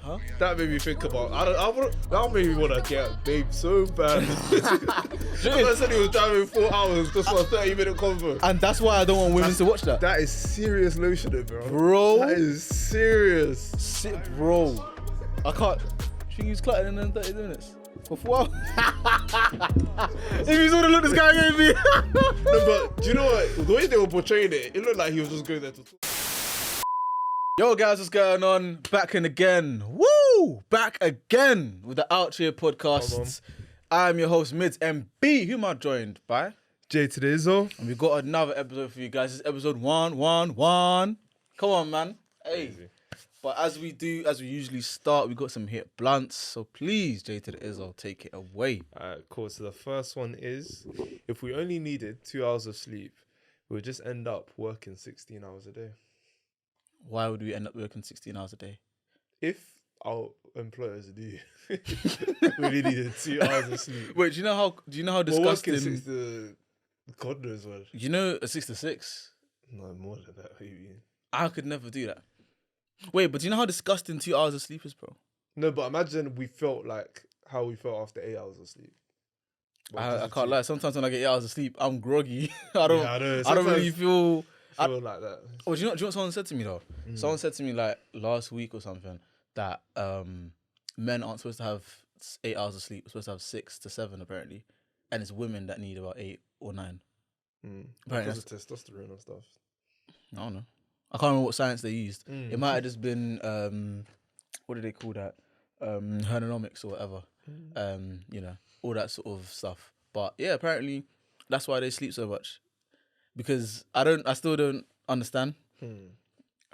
Huh? That made me think about. That made me want to get a babe so bad. I said he was driving 4 hours just for a 30-minute convo. And that's why I don't want women to watch that. That is serious lotion, bro. Bro. That is serious. Bro. I can't. She used cluttered in 30 minutes. For 4 hours. If you saw the look this guy gave me. No, but do you know what? The way they were portraying it looked like he was just going there to talk. Yo guys, what's going on? Back in again. Woo! Back again with the Outchea Podcast. I'm your host, Mids MB. Who am I joined by? Jay to the Izzo. And we've got another episode for you guys. This is episode 111. Come on, man. Hey. Crazy. But as we usually start, we got some hit blunts. So please, Jay to the Izzo, take it away. Alright, cool. So the first one is, if we only needed 2 hours of sleep, we would just end up working 16 hours a day. Why would we end up working 16 hours a day? If our employers do, we only needed 2 hours of sleep. Wait, do you know how disgusting? We're working 6 to God knows what. You know a 6 to 6? No, more than that, maybe. I could never do that. Wait, but do you know how disgusting 2 hours of sleep is, bro? No, but imagine we felt like how we felt after 8 hours of sleep. I can't lie. Sometimes when I get 8 hours of sleep, I'm groggy. I don't really feel like that. Oh, do you know what someone said to me though? Someone said to me like last week or something that men aren't supposed to have 8 hours of sleep. We're supposed to have 6 to 7 apparently, and it's women that need about 8 or 9. Because of testosterone and stuff. I don't know. I can't remember what science they used. It might have just been what do they call that? Hermeneutics or whatever. You know, all that sort of stuff. But yeah, apparently that's why they sleep so much. Because I still don't understand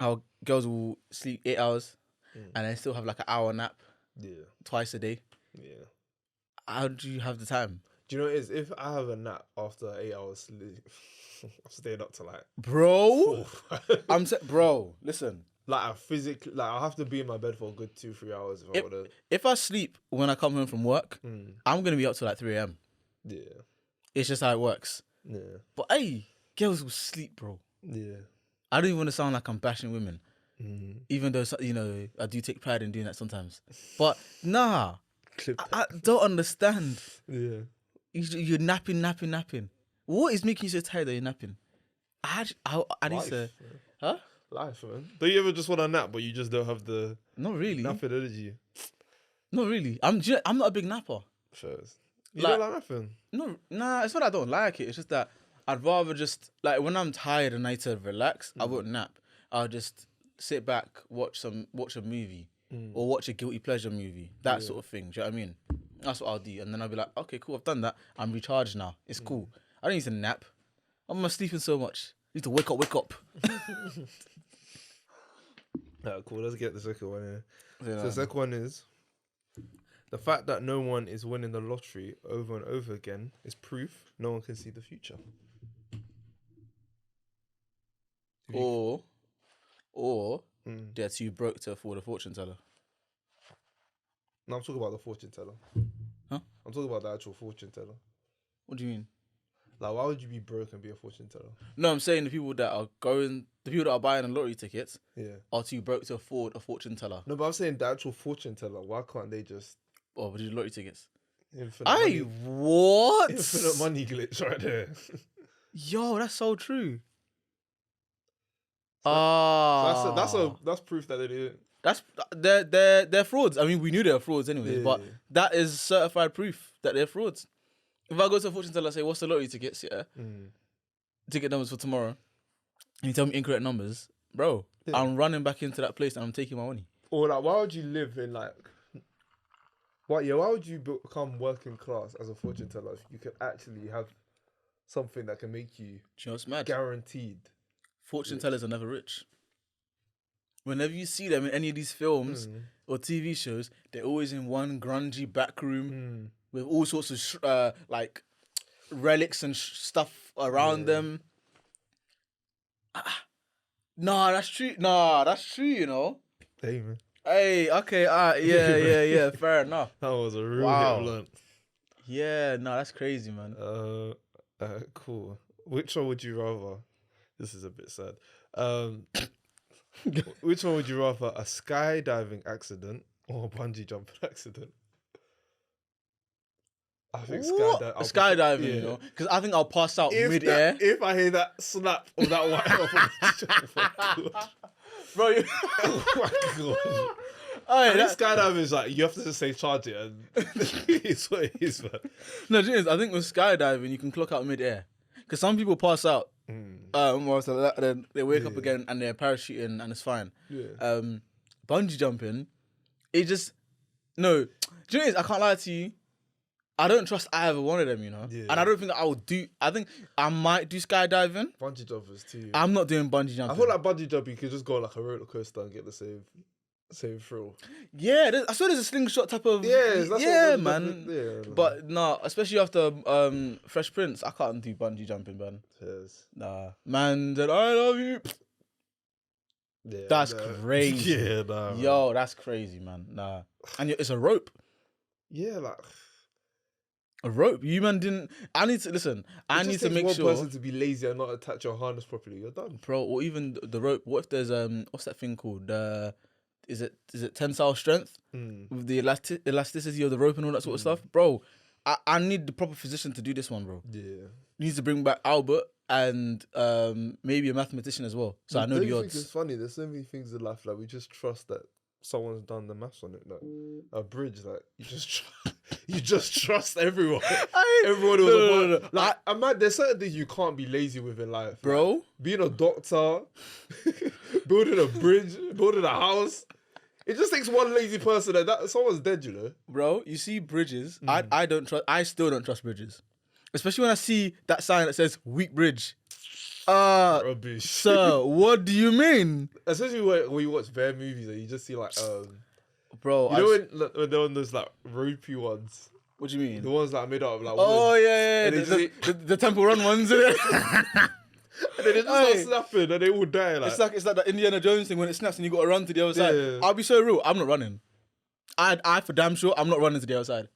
how girls will sleep 8 hours and then still have like an hour nap twice a day. Yeah. How do you have the time? Do you know what it is? If I have a nap after 8 hours sleep, I'm staying up to like... Bro! Bro, listen. Like I have to be in my bed for a good 2-3 hours if I want to... If I sleep when I come home from work, I'm going to be up till like 3 a.m. Yeah. It's just how it works. Yeah. But hey, girls will sleep, bro. Yeah. I don't even want to sound like I'm bashing women. Even though, you know, I do take pride in doing that sometimes. But nah, I don't understand. Yeah. You're napping. What is making you so tired that you're napping? I need to... Huh? Life, man. Don't you ever just want a nap, but you just don't have the... Not really. Napping energy? Not really. I'm not a big napper. Sure. You don't like napping? No, nah, it's not that I don't like it. It's just that I'd rather just... Like, when I'm tired and I need to relax, I won't nap. I'll just sit back, watch a movie, or watch a guilty pleasure movie. That sort of thing. Do you know what I mean? That's what I'll do. And then I'll be like, okay, cool, I've done that. I'm recharged now. It's cool. I don't need to nap. I'm sleeping so much. I need to wake up. Cool, let's get the second one here. Yeah. So the second one is, the fact that no one is winning the lottery over and over again is proof no one can see the future. Or they're too broke to afford a fortune teller. No, I'm talking about the fortune teller. Huh? I'm talking about the actual fortune teller. What do you mean? Like, why would you be broke and be a fortune teller? No, I'm saying the people that are buying the lottery tickets Yeah. are too broke to afford a fortune teller. No, but I'm saying the actual fortune teller, why can't they just... Oh, but do lottery tickets? What? What? Infinite money glitch right there. Yo, that's so true. That's proof that they didn't. They're frauds. I mean, we knew they were frauds anyways, but that is certified proof that they're frauds. If I go to a fortune teller and say, what's the lottery tickets? Yeah. Ticket numbers for tomorrow. And you tell me incorrect numbers, bro, I'm running back into that place and I'm taking my money. Or like, why would you live in like... Why would you become working class as a fortune teller if you could actually have something that can make you... Do you know what's mad? Guaranteed. Fortune tellers are never rich. Whenever you see them in any of these films or TV shows, they're always in one grungy back room with all sorts of like relics and stuff around them. Nah, that's true. You know. Hey, man. Hey, okay, yeah. Fair enough. That was a real hit blunt. Yeah, no, that's crazy, man. Cool. Which one would you rather? This is a bit sad. Which one would you rather? A skydiving accident Or a bungee jumping accident. I think What? Skydiving, yeah. you know? Because I think I'll pass out If mid-air. if I hear that snap of that wire off of my God. Bro, you... Oh my God. Oh, I think skydiving is like, you have to just say charge it and it's what it is, man. No, the thing is, I think with skydiving, you can clock out mid-air. Because some people pass out, then they wake up again and they're parachuting and it's fine. Yeah. Bungee jumping, it just... No. Do you know what it is? I can't lie to you. I don't trust either one of them, you know? Yeah. And I don't think I will do... I think I might do skydiving. Bungee jumpers too. I'm not doing bungee jumping. I feel like bungee jumping, you could just go on like a roller coaster and get the same thrill. Yeah, I saw there's a slingshot type of... That's yeah, what man. Yeah. But no, especially after Fresh Prince, I can't do bungee jumping, man. Yes. Nah. Man said, I love you. Yeah, That's crazy. Yeah, nah. Yo, that's crazy, man. Nah. And it's a rope. Yeah, like... A rope. You man didn't... I need to... Listen, I need to make sure... one person to be lazy and not attach your harness properly. You're done. Bro, or even the rope. What if there's... What's that thing called? Is it tensile strength? With the elasticity of the rope and all that sort of stuff? Bro, I need the proper physician to do this one, bro. Yeah. Needs to bring back Albert and maybe a mathematician as well. So I know the odds. It's funny. There's so many things in life like we just trust that someone's done the maths on it. Like a bridge, like you just trust everyone. Everyone was no. Like I'm mad. There's certain things you can't be lazy with in life, bro. Like, being a doctor, building a bridge, building a house. It just takes one lazy person and that someone's dead, you know. Bro, you see bridges. I don't trust. I still don't trust bridges, especially when I see that sign that says weak bridge. Rubbish. Sir, what do you mean? Especially when you watch bear movies and you just see like, bro, you know when they're on those like ropey ones. What do you mean? The ones that are made out of like oh wood. yeah, the Temple Run ones. And then they just start snapping and they all die. Like. It's like that Indiana Jones thing when it snaps and you got to run to the other side. Yeah. I'll be so real. I'm not running. I for damn sure I'm not running to the other side.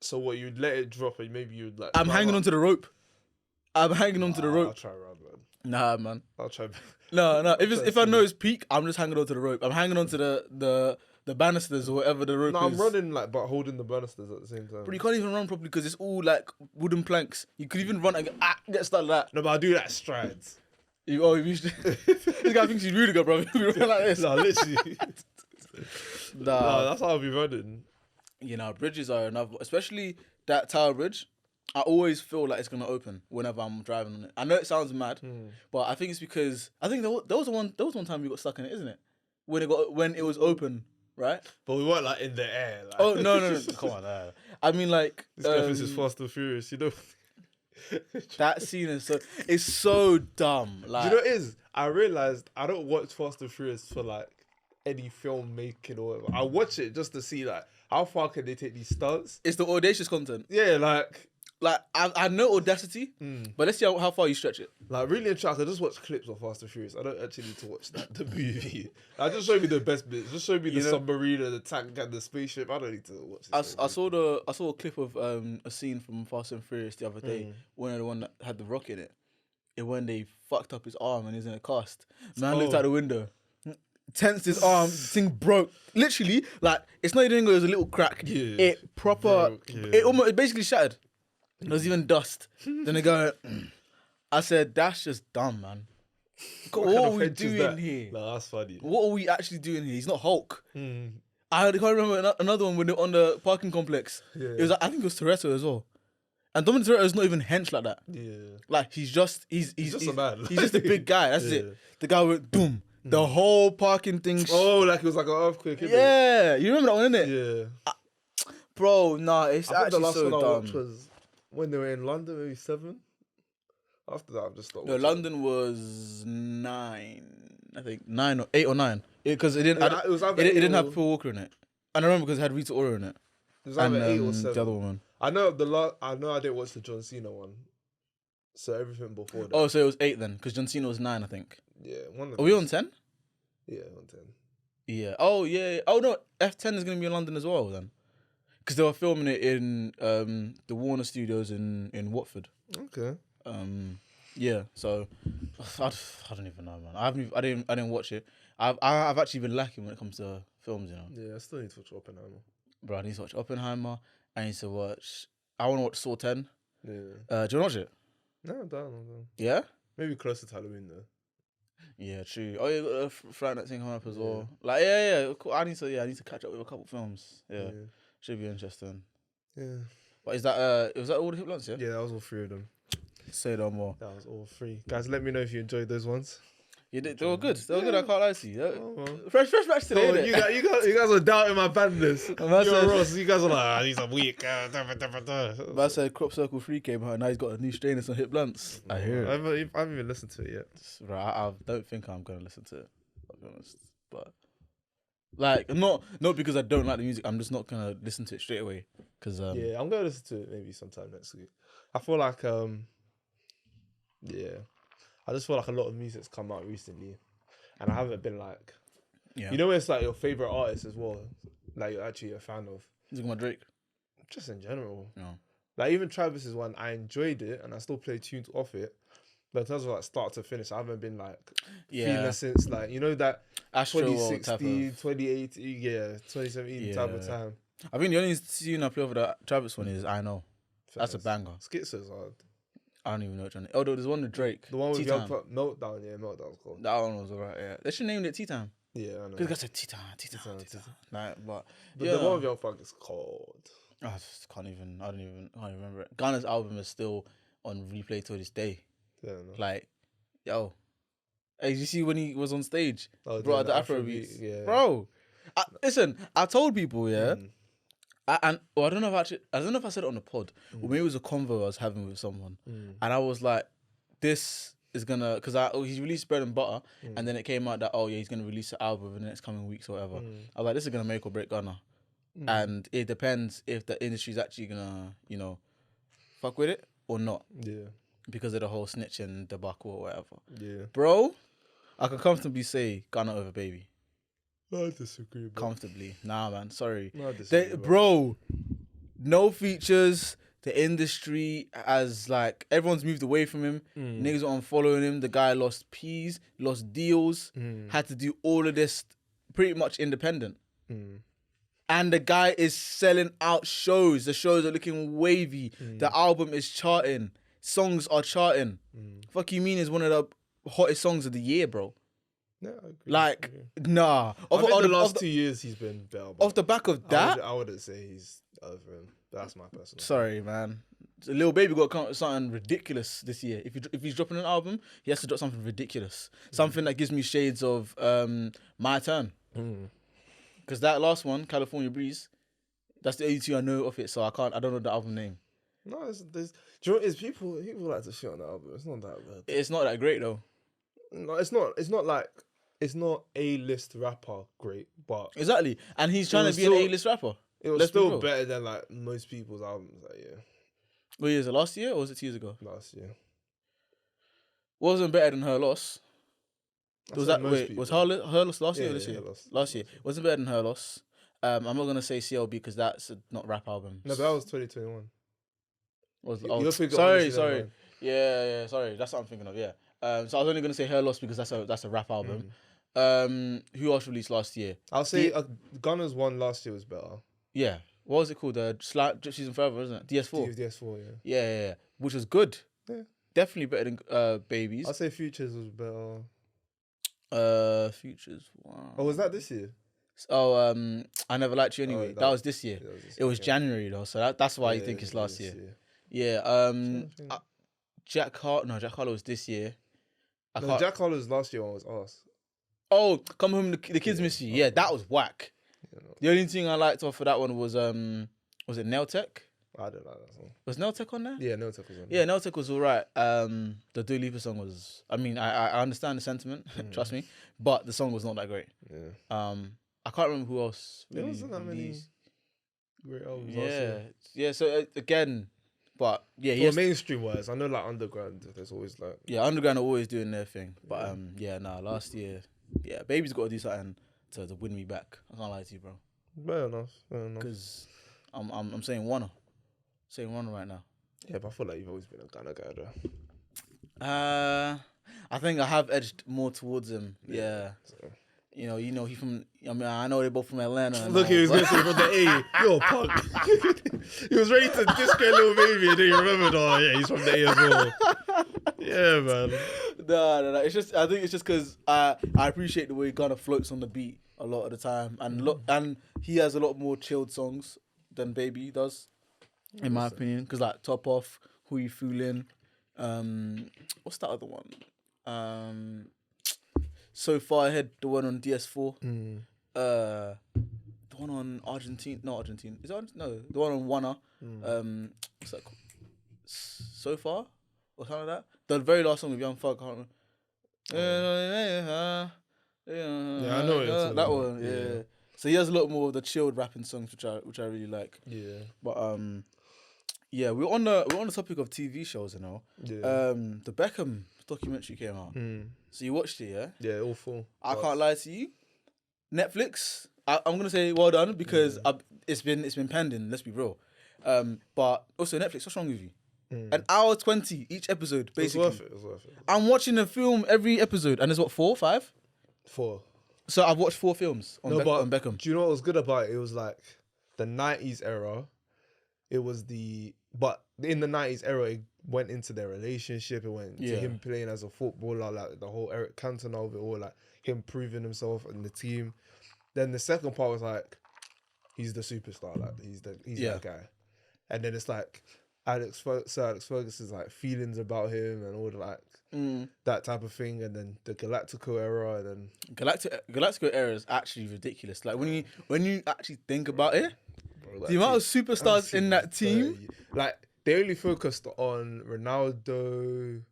So what? You'd let it drop and maybe you'd like. I'm hanging onto the rope. I'm hanging onto the rope. I'll try run, man. Nah, man. I'll try. No. If I know it's peak, I'm just hanging onto the rope. I'm hanging onto the banisters or whatever the rope is. No, I'm running like, but holding the banisters at the same time. But you can't even run properly because it's all like wooden planks. You could even run and get stuck like that. No, but I do that strides. This guy thinks he's Rudiger, bro. You run like this. No, literally. Nah, that's how I'll be running. You know, bridges are another, especially that Tower Bridge. I always feel like it's gonna open whenever I'm driving on it. I know it sounds mad, but I think it's because I think there was one time we got stuck in it, isn't it? When it was open, right? But we weren't like in the air. Like. Oh no! Come on, I mean like this guy thinks it's Fast and Furious, you know. That scene is so dumb. Like, do you know what it is? I realized I don't watch Fast and Furious for like any filmmaking or whatever. I watch it just to see like how far can they take these stunts. It's the audacious content. Yeah, like I know audacity, but let's see how far you stretch it. Like really and truly, I just watch clips of Fast and Furious. I don't actually need to watch the movie. Like, just show me the best bits. Just show me the submarine and the tank and the spaceship. I don't need to watch this. I saw a clip of a scene from Fast and Furious the other day. One of the one that had the Rock in it. And when they fucked up his arm and he's in a cast, man looked out the window, tensed his arm, thing broke. Literally, like it's not even it was a little crack. Yeah, it proper. It basically shattered. There was even dust. Then they go. I said, that's just dumb, man. What are we doing here? Nah, that's funny. What are we actually doing here? He's not Hulk. I can't remember another one when they're on the parking complex. Yeah. It was I think it was Toretto as well. And Dominic Toretto is not even hench like that. Yeah. Like he's just a man. He's just a big guy. That's it. The guy went boom. The whole parking thing. Oh, like it was like an earthquake. Yeah. You remember that one, innit? Yeah. Bro, nah, it's I think actually the last so one I dumb. watched was when they were in London, maybe 7. After that, I've just stopped. No, London was 9. I think 9 or 8 or 9. Because it didn't. It didn't have Paul Walker in it. And I remember because it had Rita Ora in it. It was either 8 or 7. The other one. I know I didn't watch the John Cena one. So everything before that. Oh, so it was 8 then, because John Cena was 9, I think. Yeah, Are we on 10? Yeah, on 10. Yeah. Oh yeah. Oh no, F10 is gonna be in London as well then. Because they were filming it in the Warner Studios in Watford. Okay. Yeah. So I don't even know, man. I didn't watch it. I've actually been lacking when it comes to films, you know. Yeah, I still need to watch Oppenheimer. Bro, I need to watch Oppenheimer. I need to watch. I want to watch Saw 10. Yeah. Do you want to watch it? No, I'm down. Yeah. Maybe closer to Halloween though. Yeah, true. Oh, yeah, got a Friday Night thing coming up as well. Like, yeah. Cool. I need to catch up with a couple films. Yeah, should be interesting. Yeah. But is that all the hip blunts? Yeah. Yeah, that was all 3 of them. Say no more. That was all 3. Guys, let me know if you enjoyed those ones. Yeah, they were good. They were good. I can't lie to you. Oh, Fresh batch today. oh, you guys are doubting my bandness. Said- Ross, you guys are like, he's a weak. I said Crop Circle 3 came out and now he's got a new strain of some hip blunts. I hear it. I haven't even listened to it yet. Right, I don't think I'm going to listen to it, I'll be honest. But, like, not because I don't like the music, I'm just not going to listen to it straight away. Cause, yeah, I'm going to listen to it maybe sometime next week. I feel like, I just feel like a lot of music's come out recently. And I haven't been like, you know, when it's like your favorite artist as well, like you're actually a fan of. You talking about Drake? Just in general. No. Like even Travis's one, I enjoyed it and I still play tunes off it. But in terms of like start to finish, I haven't been like feeling since like, you know, that Astro 2016, 2018, 2017 type of time. I think the only tune I play over the Travis one is I Know. That's a banger. Schizo's hard. I don't even know which one. Oh, there's one with Drake. The one with Tea-Time. Meltdown, Meltdown's cool. That one was alright, yeah. They should name it Tea Time. Yeah, I know. Because guys said Tea Time. Like, but the one with Young Thug is cold. I just can't even remember it. Ghana's album is still on replay to this day. Yeah, no. Like, yo. Hey, did you see when he was on stage? Oh, bro, the Afro beats. Yeah. Bro. Listen, I told people, I don't know if I said it on the pod, or maybe it was a convo I was having with someone, and I was like, "This is gonna," because he's released Bread and Butter, and then it came out that he's gonna release an album in the next coming weeks or whatever. I was like, "This is gonna make or break Ghana," and it depends if the industry's actually gonna, fuck with it or not. Yeah. Because of the whole snitching debacle or whatever. Yeah. Bro, I can comfortably say Ghana over Baby. I disagree, bro. Comfortably. Nah, man. Sorry. No, I disagree, bro, no features. The industry has, like, everyone's moved away from him. Niggas are unfollowing him. The guy lost P's, lost deals, had to do all of this pretty much independent. And the guy is selling out shows. The shows are looking wavy. The album is charting. Songs are charting. Fuck You Mean is one of the hottest songs of the year, bro. Yeah, I agree. Like, nah. I think the last 2 years he's been better. Off the back of that, I wouldn't say he's over him. That's my personal. Sorry, man. Lil Baby got to come up with something ridiculous this year. If he's dropping an album, he has to drop something ridiculous. Something that gives me shades of My Turn. Because that last one, California Breeze, that's the only two I know of it. So I don't know the album name. No, do you know what it is? People like to shit on the album. It's not that bad. It's not that great though. No, it's not. It's not A-list rapper great, but exactly. And he's trying to be an A-list rapper. It was still better than like most people's albums that year. What year is it? Last year or was it 2 years ago? Last year. Wasn't better than Her Loss. Was Her Loss last year or this year? Last year. Wasn't better than Her Loss. I'm not gonna say CLB because that's not rap album. No, that was 2021. Sorry. Yeah, sorry. That's what I'm thinking of, yeah. So I was only going to say Her Loss because that's a rap album. Who else released last year? I'll say Gunna's one last year was better. Yeah. What was it called? Gypsies and Forever, isn't it? DS4. DS4, yeah. Yeah. Which was good. Yeah. Definitely better than Babies. I'll say Futures was better. Futures. Wow. Oh, was that this year? I Never Liked You Anyway. That was this year. It was January though, so that's why you think it's last year. Yeah. Jack Harlow was this year. Jack Harlow's last year one was us. Oh, Come Home, the Kids Miss You. Yeah, that was whack. Yeah, no. The only thing I liked off of that one was it Nail Tech? I don't like that song. Was Nail Tech on there? Yeah, Nail Tech was on there. Yeah, Nail Tech was alright. The Dua Lipa song was, I mean, I understand the sentiment, trust me, but the song was not that great. Yeah. I can't remember who else. There wasn't that many great albums. Yeah. So again, but yeah, for mainstream wise, I know like underground. There's always like underground are always doing their thing, but last year, Baby's got to do something to win me back. I can't lie to you, bro. Fair enough. Because I'm saying Warner right now. Yeah, but I feel like you've always been a Ghana guy though. I think I have edged more towards him. Yeah. So. You know, he from. I mean, I know they're both from Atlanta. And Look, all, he was but- going to say from the A. You're a punk. He was ready to discredit Lil Baby, and then he remembered, oh yeah, he's from the A as well. Yeah, man. No. It's just, I think it's just because I appreciate the way he kind of floats on the beat a lot of the time, and he has a lot more chilled songs than Baby does, in my opinion. Because like Top Off, Who You Fooling, what's that other one? So Far Ahead, the one on DS4. The one on Argentine, not Argentine. Is it no, the one on Wanna. What's that called? So Far or something like that. The very last song with Young Thug, I can't remember. Yeah, I know what you're talking that about. one. Yeah. So he has a lot more of the chilled rapping songs, which I really like. Yeah. But yeah, we're on the topic of TV shows, you know. Yeah. The Beckham documentary came out. So you watched it, yeah? Yeah, all four. I can't lie to you. Netflix, I'm gonna say well done because it's been pending. Let's be real. But also Netflix, what's wrong with you? An hour 20 each episode, basically. It was worth it. I'm watching a film every episode, and there's what 4, 5. 4. So I've watched 4 films on Beckham. Do you know what was good about it? It was like the 90s era. But in the 90s era, it went into their relationship. It went to him playing as a footballer, like the whole Eric Cantona of it all, like him proving himself in the team. Then the second part was like, he's the superstar, like he's that guy. And then it's like Sir Alex Ferguson's like feelings about him and all the like that type of thing. And then the Galactico era, and then Galactico era is actually ridiculous. Like when you actually think about it, bro, the amount of superstars in that team. Like they only focused on Ronaldo,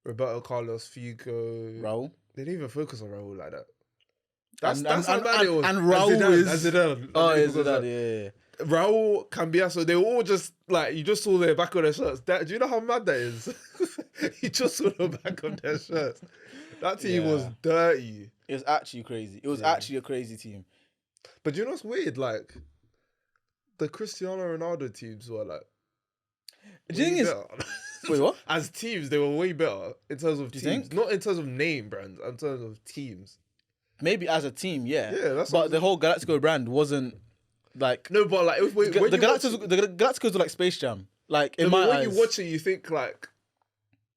Roberto Carlos, Figo, Raul. They didn't even focus on Raul like that. And how bad it was. and Raul is Zidane. Oh, it's Zidane, yeah. Raul, Cambiaso, they were all just like, you just saw their back on their shirts. Do you know how mad that is? You just saw the back on their shirts. That team was dirty. It was actually crazy. It was actually a crazy team. But do you know what's weird? Like, the Cristiano Ronaldo teams were like, The thing is, wait, what? As teams, they were way better in terms of teams. think? Not in terms of name brands, in terms of teams. Maybe as a team, yeah. Yeah, that's but the whole Galactico brand wasn't like no, but like the Galacticos were like Space Jam. Like in my when eyes, you watch it, you think like,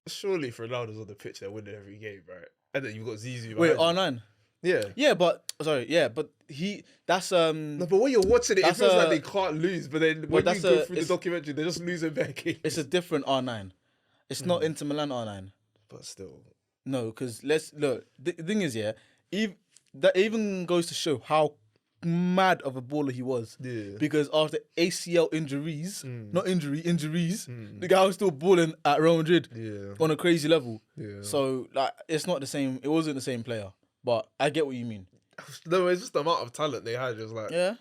surely if Ronaldo's on the pitch, they're winning every game, right? And then you've got Zizou. Wait, behind R9. you. Yeah, but that's No, but when you're watching it, it feels like they can't lose. But then when you go through the documentary, they're just losing their games. It's a different R9. It's not Inter Milan R9. But still, no, because let's look. The thing is, that even goes to show how mad of a baller he was. Yeah. Because after ACL injuries, injuries, the guy was still balling at Real Madrid on a crazy level. Yeah. So like, it's not the same. It wasn't the same player. But I get what you mean. No, it's just the amount of talent they had. It was like, yeah.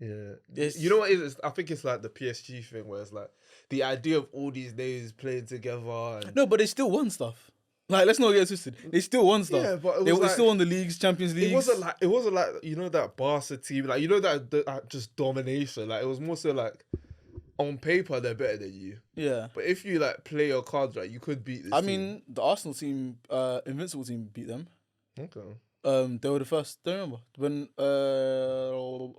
You know what it is? I think it's like the PSG thing where it's like the idea of all these names playing together. And No, but they still won stuff. Like, let's not get twisted. They still won stuff. Yeah, but they like, still won the leagues, Champions League. It wasn't like you know that Barca team, like you know that just domination. Like it was more so like on paper they're better than you. Yeah. But if you like play your cards right, you could beat this team. mean, the Arsenal team, Invincible team beat them. Okay. They were the first. Don't remember when.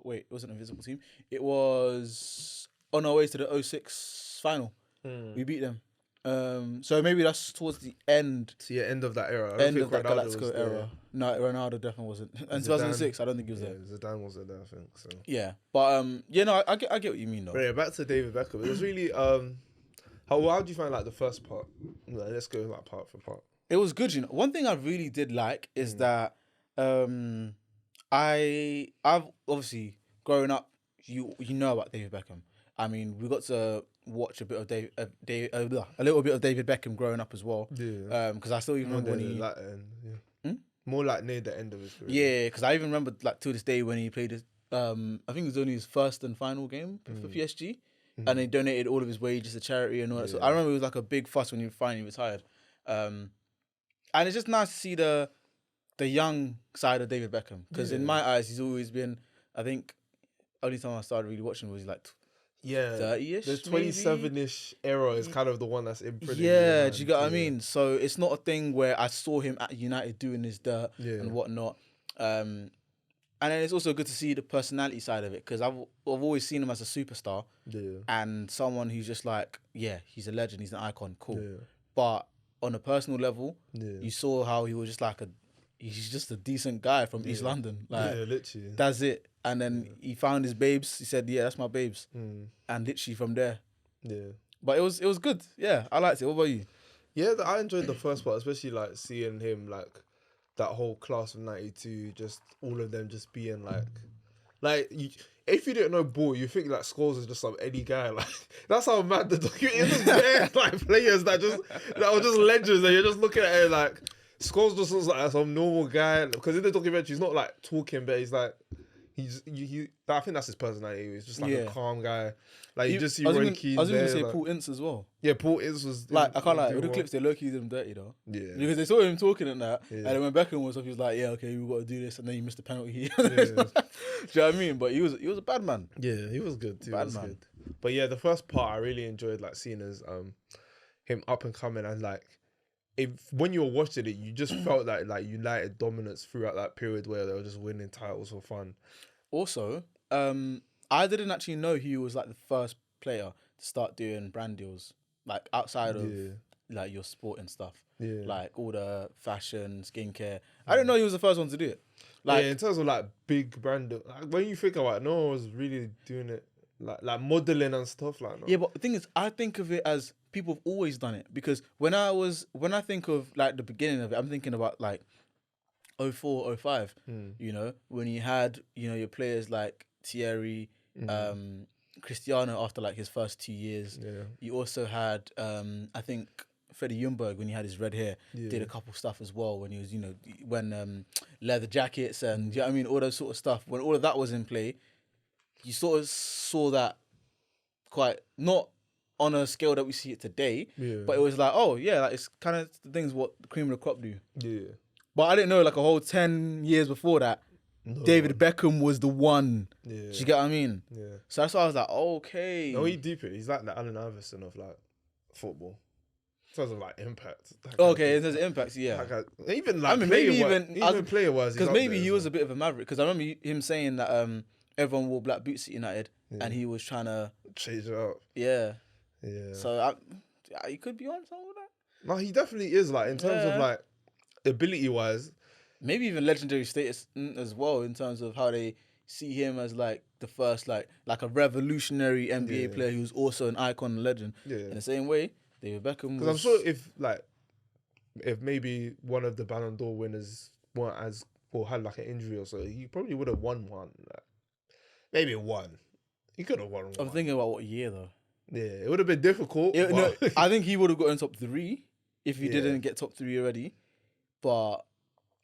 Wait, it wasn't an Invincible team. It was on our way to the 06 final. We beat them. So maybe that's towards the end. So end of that era. End of that Galactico era. No, Ronaldo definitely wasn't. And 2006, I don't think he was there. Zidane wasn't there, I think. So yeah, but I get what you mean though. But yeah, back to David Beckham. It was really how do you find like the first part? Let's go like part for part. It was good, you know. One thing I really did like is that I've obviously growing up, you know about David Beckham. I mean, we got to watch a bit of a little bit of David Beckham growing up as well. Yeah. Because I still even remember when he more like near the end of his career. Yeah, because I even remember like to this day when he played his I think it was only his first and final game for PSG, and he donated all of his wages to charity and all that. So I remember it was like a big fuss when he finally retired. And it's just nice to see the young side of David Beckham because in my eyes he's always been. I think only time I started really watching was like 30-ish. The 27-ish era is kind of the one that's imprinted. Yeah, do you get what I mean? So it's not a thing where I saw him at United doing his dirt and whatnot. And then it's also good to see the personality side of it because I've always seen him as a superstar and someone who's just like, yeah, he's a legend, he's an icon, cool. Yeah. But on a personal level, you saw how he was just like he's just a decent guy from East London. Like, literally. That's it. And then he found his babes. He said, yeah, that's my babes. And literally from there. Yeah. But it was good. Yeah, I liked it. What about you? Yeah, I enjoyed the first part, especially like seeing him like that whole class of '92, just all of them just being like if you didn't know ball, you think like Scholes is just some any guy. Like that's how mad the documentary is. Just bare, like players that were just legends, and you're just looking at it like Scholes just looks like some normal guy. Because in the documentary, he's not like talking, but he's like I think that's his personality. He's just like a calm guy. Like you just see Roy Keane. I was even there, gonna say like, Paul Ince as well. Yeah, Paul Ince was like I can't lie. With the clips, they low-key did him dirty though. Yeah, because they saw him talking and that, and then when Beckham was up, he was like, "Yeah, okay, we got to do this," and then he missed the penalty. Do you know what I mean? But he was a bad man. Yeah, he was good too. Bad man. Good. But yeah, the first part I really enjoyed, like seeing as him up and coming, and like when you were watching it, you just felt like United dominance throughout that period where they were just winning titles for fun. Also, I didn't actually know he was like the first player to start doing brand deals, like outside of like your sport and stuff. Yeah. Like all the fashion, skincare. I didn't know he was the first one to do it. Like in terms of like big brand, like, when you think about it, no one was really doing it like modeling and stuff like that. Yeah, but the thing is, I think of it as people have always done it because when I think of like the beginning of it, I'm thinking about like 04, 05, you know, when you had, you know, your players like Thierry, Cristiano after like his first 2 years. Yeah. You also had, I think, Freddie Ljungberg when he had his red hair, did a couple stuff as well when he was, you know, when leather jackets and, you know what I mean, all those sort of stuff. When all of that was in play, you sort of saw that quite, not on a scale that we see it today, but it was like, oh yeah, like it's kind of the things what the cream of the crop do. Yeah. But I didn't know like a whole 10 years before that, David Beckham was the one. Yeah. Do you get what I mean? Yeah. So that's why I was like, okay. No, he deep it. He's like the Allen Iverson of like football. In terms of like impact. Okay, there's impact, yeah. Even like, I mean, maybe even player wise, because maybe he was a bit of a maverick. Because I remember him saying that everyone wore black boots at United, and he was trying to change it up. Yeah. Yeah. So he could be on something with that. No, he definitely is. Like in terms of like ability wise. Maybe even legendary status as well in terms of how they see him as like the first like a revolutionary NBA player who's also an icon and legend. Yeah. In the same way, David Beckham. Because I'm sure if maybe one of the Ballon d'Or winners weren't as or had like an injury or so, he probably would have won one. Like, maybe one. He could have won one. I'm thinking about what year though. Yeah, it would have been difficult. No, I think he would have gotten top 3 if he didn't get top 3 already. But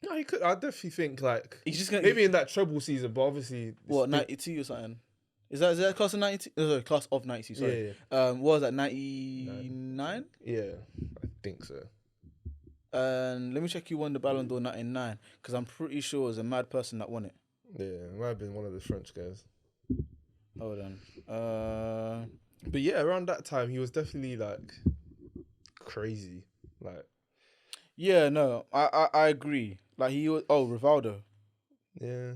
no, he could. I definitely think like he's just gonna, maybe in that treble season, but obviously what 92 or something. Is that class of 92? No, class of 92. Sorry. Yeah. What was that 99? Yeah, I think so. And let me check. You won the Ballon d'Or 99 because I'm pretty sure it was a mad person that won it. Yeah, it might have been one of the French guys. Hold on. But yeah, around that time he was definitely like crazy, like. Yeah, no, I agree. Like he was. Oh, Rivaldo. Yeah.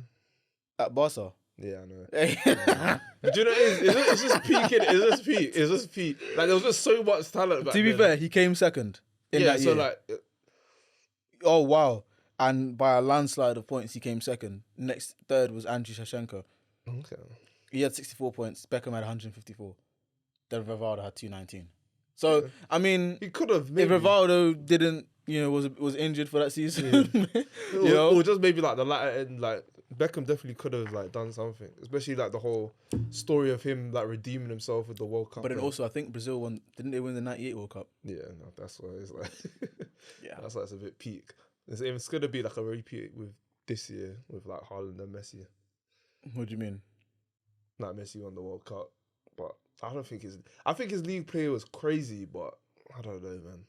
At Barca. Yeah, I know. Yeah. Do you know it's just peak? It's just peak. Like there was just so much talent back To be fair, he came second in that year. So like, oh wow! And by a landslide of points, he came second. Next, third was Andriy Shevchenko. Okay. He had 64 points. Beckham had 154. Then Rivaldo had 219. So I mean, he could have. If Rivaldo didn't, you know, was injured for that season, you know, or just maybe like the latter end, like Beckham definitely could have like done something, especially like the whole story of him like redeeming himself with the World Cup. But then also, I think Brazil won. Didn't they win the '98 World Cup? Yeah, no, that's why it's like, that's why it's a bit peak. It's gonna be like a repeat with this year with like Haaland and Messi. What do you mean? Like Messi won the World Cup, but I don't think I think his league play was crazy, but I don't know, man.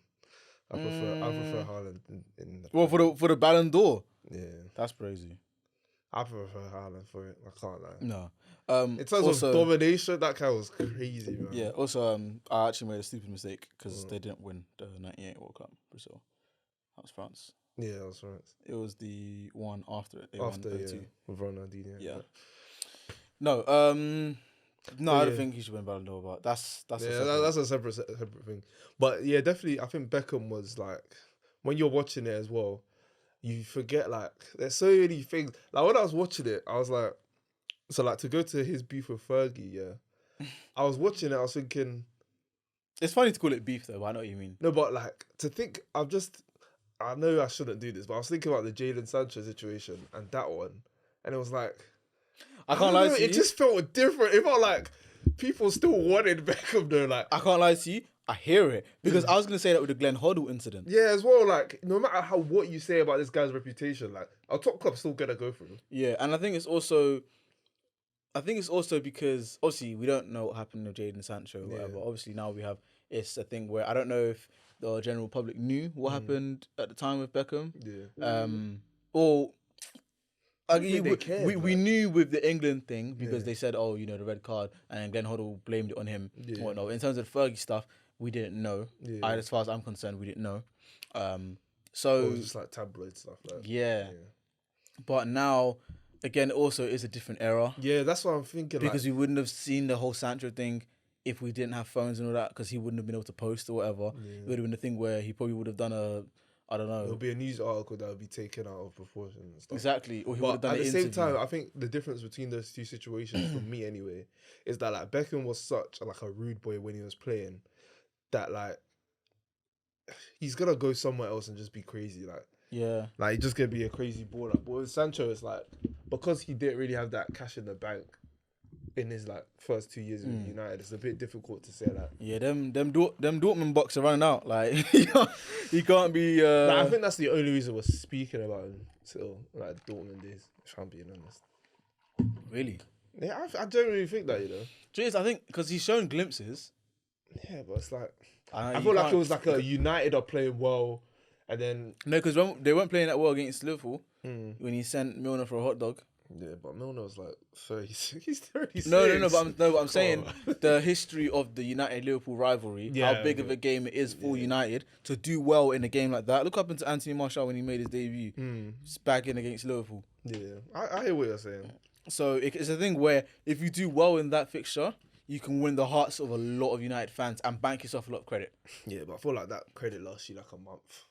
I prefer Haaland in the for the Ballon d'Or. Yeah, that's crazy. I prefer Haaland for it. I can't lie. No. In terms of domination, that guy was crazy, man. Yeah. Also, I actually made a stupid mistake because they didn't win the '98 World Cup. Brazil. That was France. Yeah, that's right. It was the one after it. They After, won yeah, 02. with Ronaldinho. Yeah. But No, I don't think he should win Ballon d'Or, but that's a separate thing. But yeah, definitely, I think Beckham was like, when you're watching it as well, you forget, like, there's so many things. Like, when I was watching it, I was like, so like, to go to his beef with Fergie, yeah, I was watching it, I was thinking, it's funny to call it beef though, but I know what you mean. no, but like, to think, I know I shouldn't do this, but I was thinking about the Jadon Sancho situation and that one, and it was like, I can't lie to you. It just felt different. It felt like people still wanted Beckham though. Like, I can't lie to you. I hear it because I was gonna say that with the Glenn Hoddle incident. Yeah, as well. Like, no matter what you say about this guy's reputation, like, our top club's still gonna go for him. Yeah, and I think it's also because obviously we don't know what happened with Jadon Sancho or whatever. Obviously now it's a thing where I don't know if the general public knew what happened at the time with Beckham. Yeah. Or we knew with the England thing because they said, oh, the red card, and then Glenn Hoddle blamed it on him. Yeah. Whatnot. In terms of the Fergie stuff, we didn't know. Yeah. As far as I'm concerned, we didn't know. So it was just like tabloid stuff. Like, yeah. But now, again, also is a different era. Yeah, that's what I'm thinking. Because we wouldn't have seen the whole Sancho thing if we didn't have phones and all that, because he wouldn't have been able to post or whatever. Yeah. It would have been a thing where he probably would have done I don't know. It'll be a news article that would be taken out of proportion and stuff. Exactly. Or he would have done at an the interview. same time, I think the difference between those two situations, for me anyway, is that like Beckham was such like a rude boy when he was playing, that like he's gonna go somewhere else and just be crazy. Like he's just gonna be a crazy baller. But with Sancho, it's like, because he didn't really have that cash in the bank in his like first 2 years with United, it's a bit difficult to say that. Yeah, them Dortmund bucks are running out. Like he can't be. Like, I think that's the only reason we're speaking about him still, like Dortmund days. If I'm being honest. Really? Yeah, I genuinely think that, Jeez, I think because he's shown glimpses. Yeah, but it's like I feel like it was like a United are playing well, and then no, because they weren't playing that well against Liverpool when he sent Milner for a hot dog. Yeah, but Milner was like 36. He's 36. No, but I'm saying the history of the United-Liverpool rivalry, how big of a game it is for United to do well in a game like that. Look up into Anthony Martial when he made his debut, bagging against Liverpool. Yeah, I hear what you're saying. So it's a thing where if you do well in that fixture, you can win the hearts of a lot of United fans and bank yourself a lot of credit. Yeah, but I feel like that credit lasts you like a month.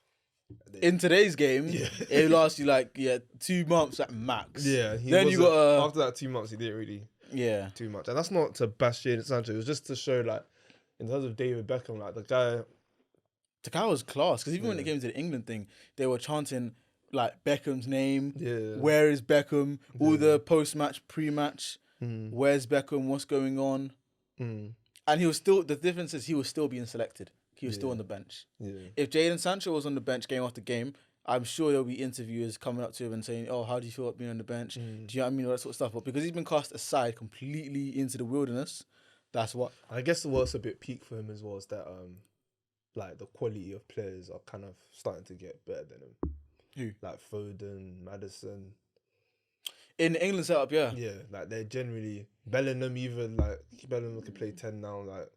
In today's game, it lasts you like 2 months at max. Yeah, then you got after that 2 months, he didn't really too much, and that's not to bash Jadon Sancho. It was just to show, like, in terms of David Beckham, like the guy was class. Because even when it came to the England thing, they were chanting like Beckham's name. Yeah, where is Beckham? All the post-match, pre-match. Where's Beckham? What's going on? And he was still. The difference is he was still being selected. He was still on the bench. Yeah. If Jadon Sancho was on the bench game after game, I'm sure there'll be interviewers coming up to him and saying, "Oh, how do you feel about being on the bench? Do you know what I mean? All that sort of stuff." But because he's been cast aside completely into the wilderness, that's what I guess what's a bit peak for him as well is that like the quality of players are kind of starting to get better than him. Who? Like Foden, Maddison. In the England setup, yeah. Yeah, like they're generally Bellingham. Even like Bellingham can play 10 now. Like,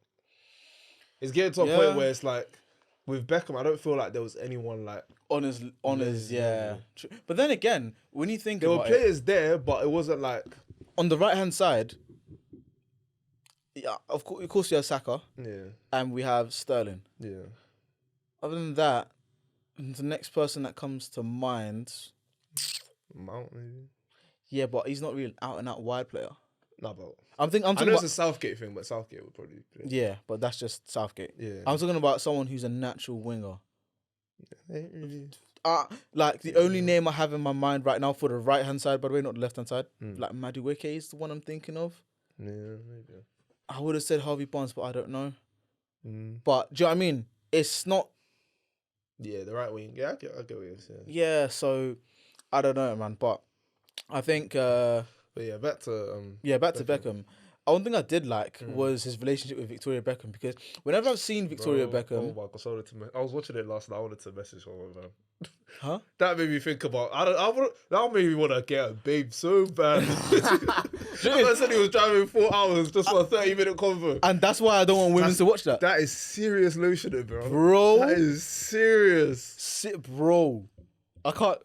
it's getting to a point where it's like, with Beckham, I don't feel like there was anyone like on his yeah. But then again, when you think there about were players there, but it wasn't like on the right hand side. Yeah, of course we have Saka. Yeah, and we have Sterling. Yeah. Other than that, the next person that comes to mind, Mount maybe. Yeah, but he's not really an out and out wide player. No, but I know it's a Southgate thing, but Southgate would probably play. Yeah, but that's just Southgate. Yeah. I'm talking about someone who's a natural winger. Yeah. Like the only name I have in my mind right now for the right hand side, by the way, not the left hand side, like Madueke is the one I'm thinking of. Yeah, maybe. I would have said Harvey Barnes, but I don't know. But do you know what I mean? It's not. Yeah, the right wing. Yeah, I get what you're saying. Yeah, so I don't know, man, but I think. But yeah, back to Beckham. One thing I did like was his relationship with Victoria Beckham, because whenever I've seen Victoria Beckham, oh my gosh, I was watching it last night. I wanted to message her. Huh? That made me think about. That made me want to get a babe so bad. I said he was driving 4 hours just for a 30-minute convo, and that's why I don't want women to watch that. That is serious lotioning, bro. Bro, that is serious, bro. I can't.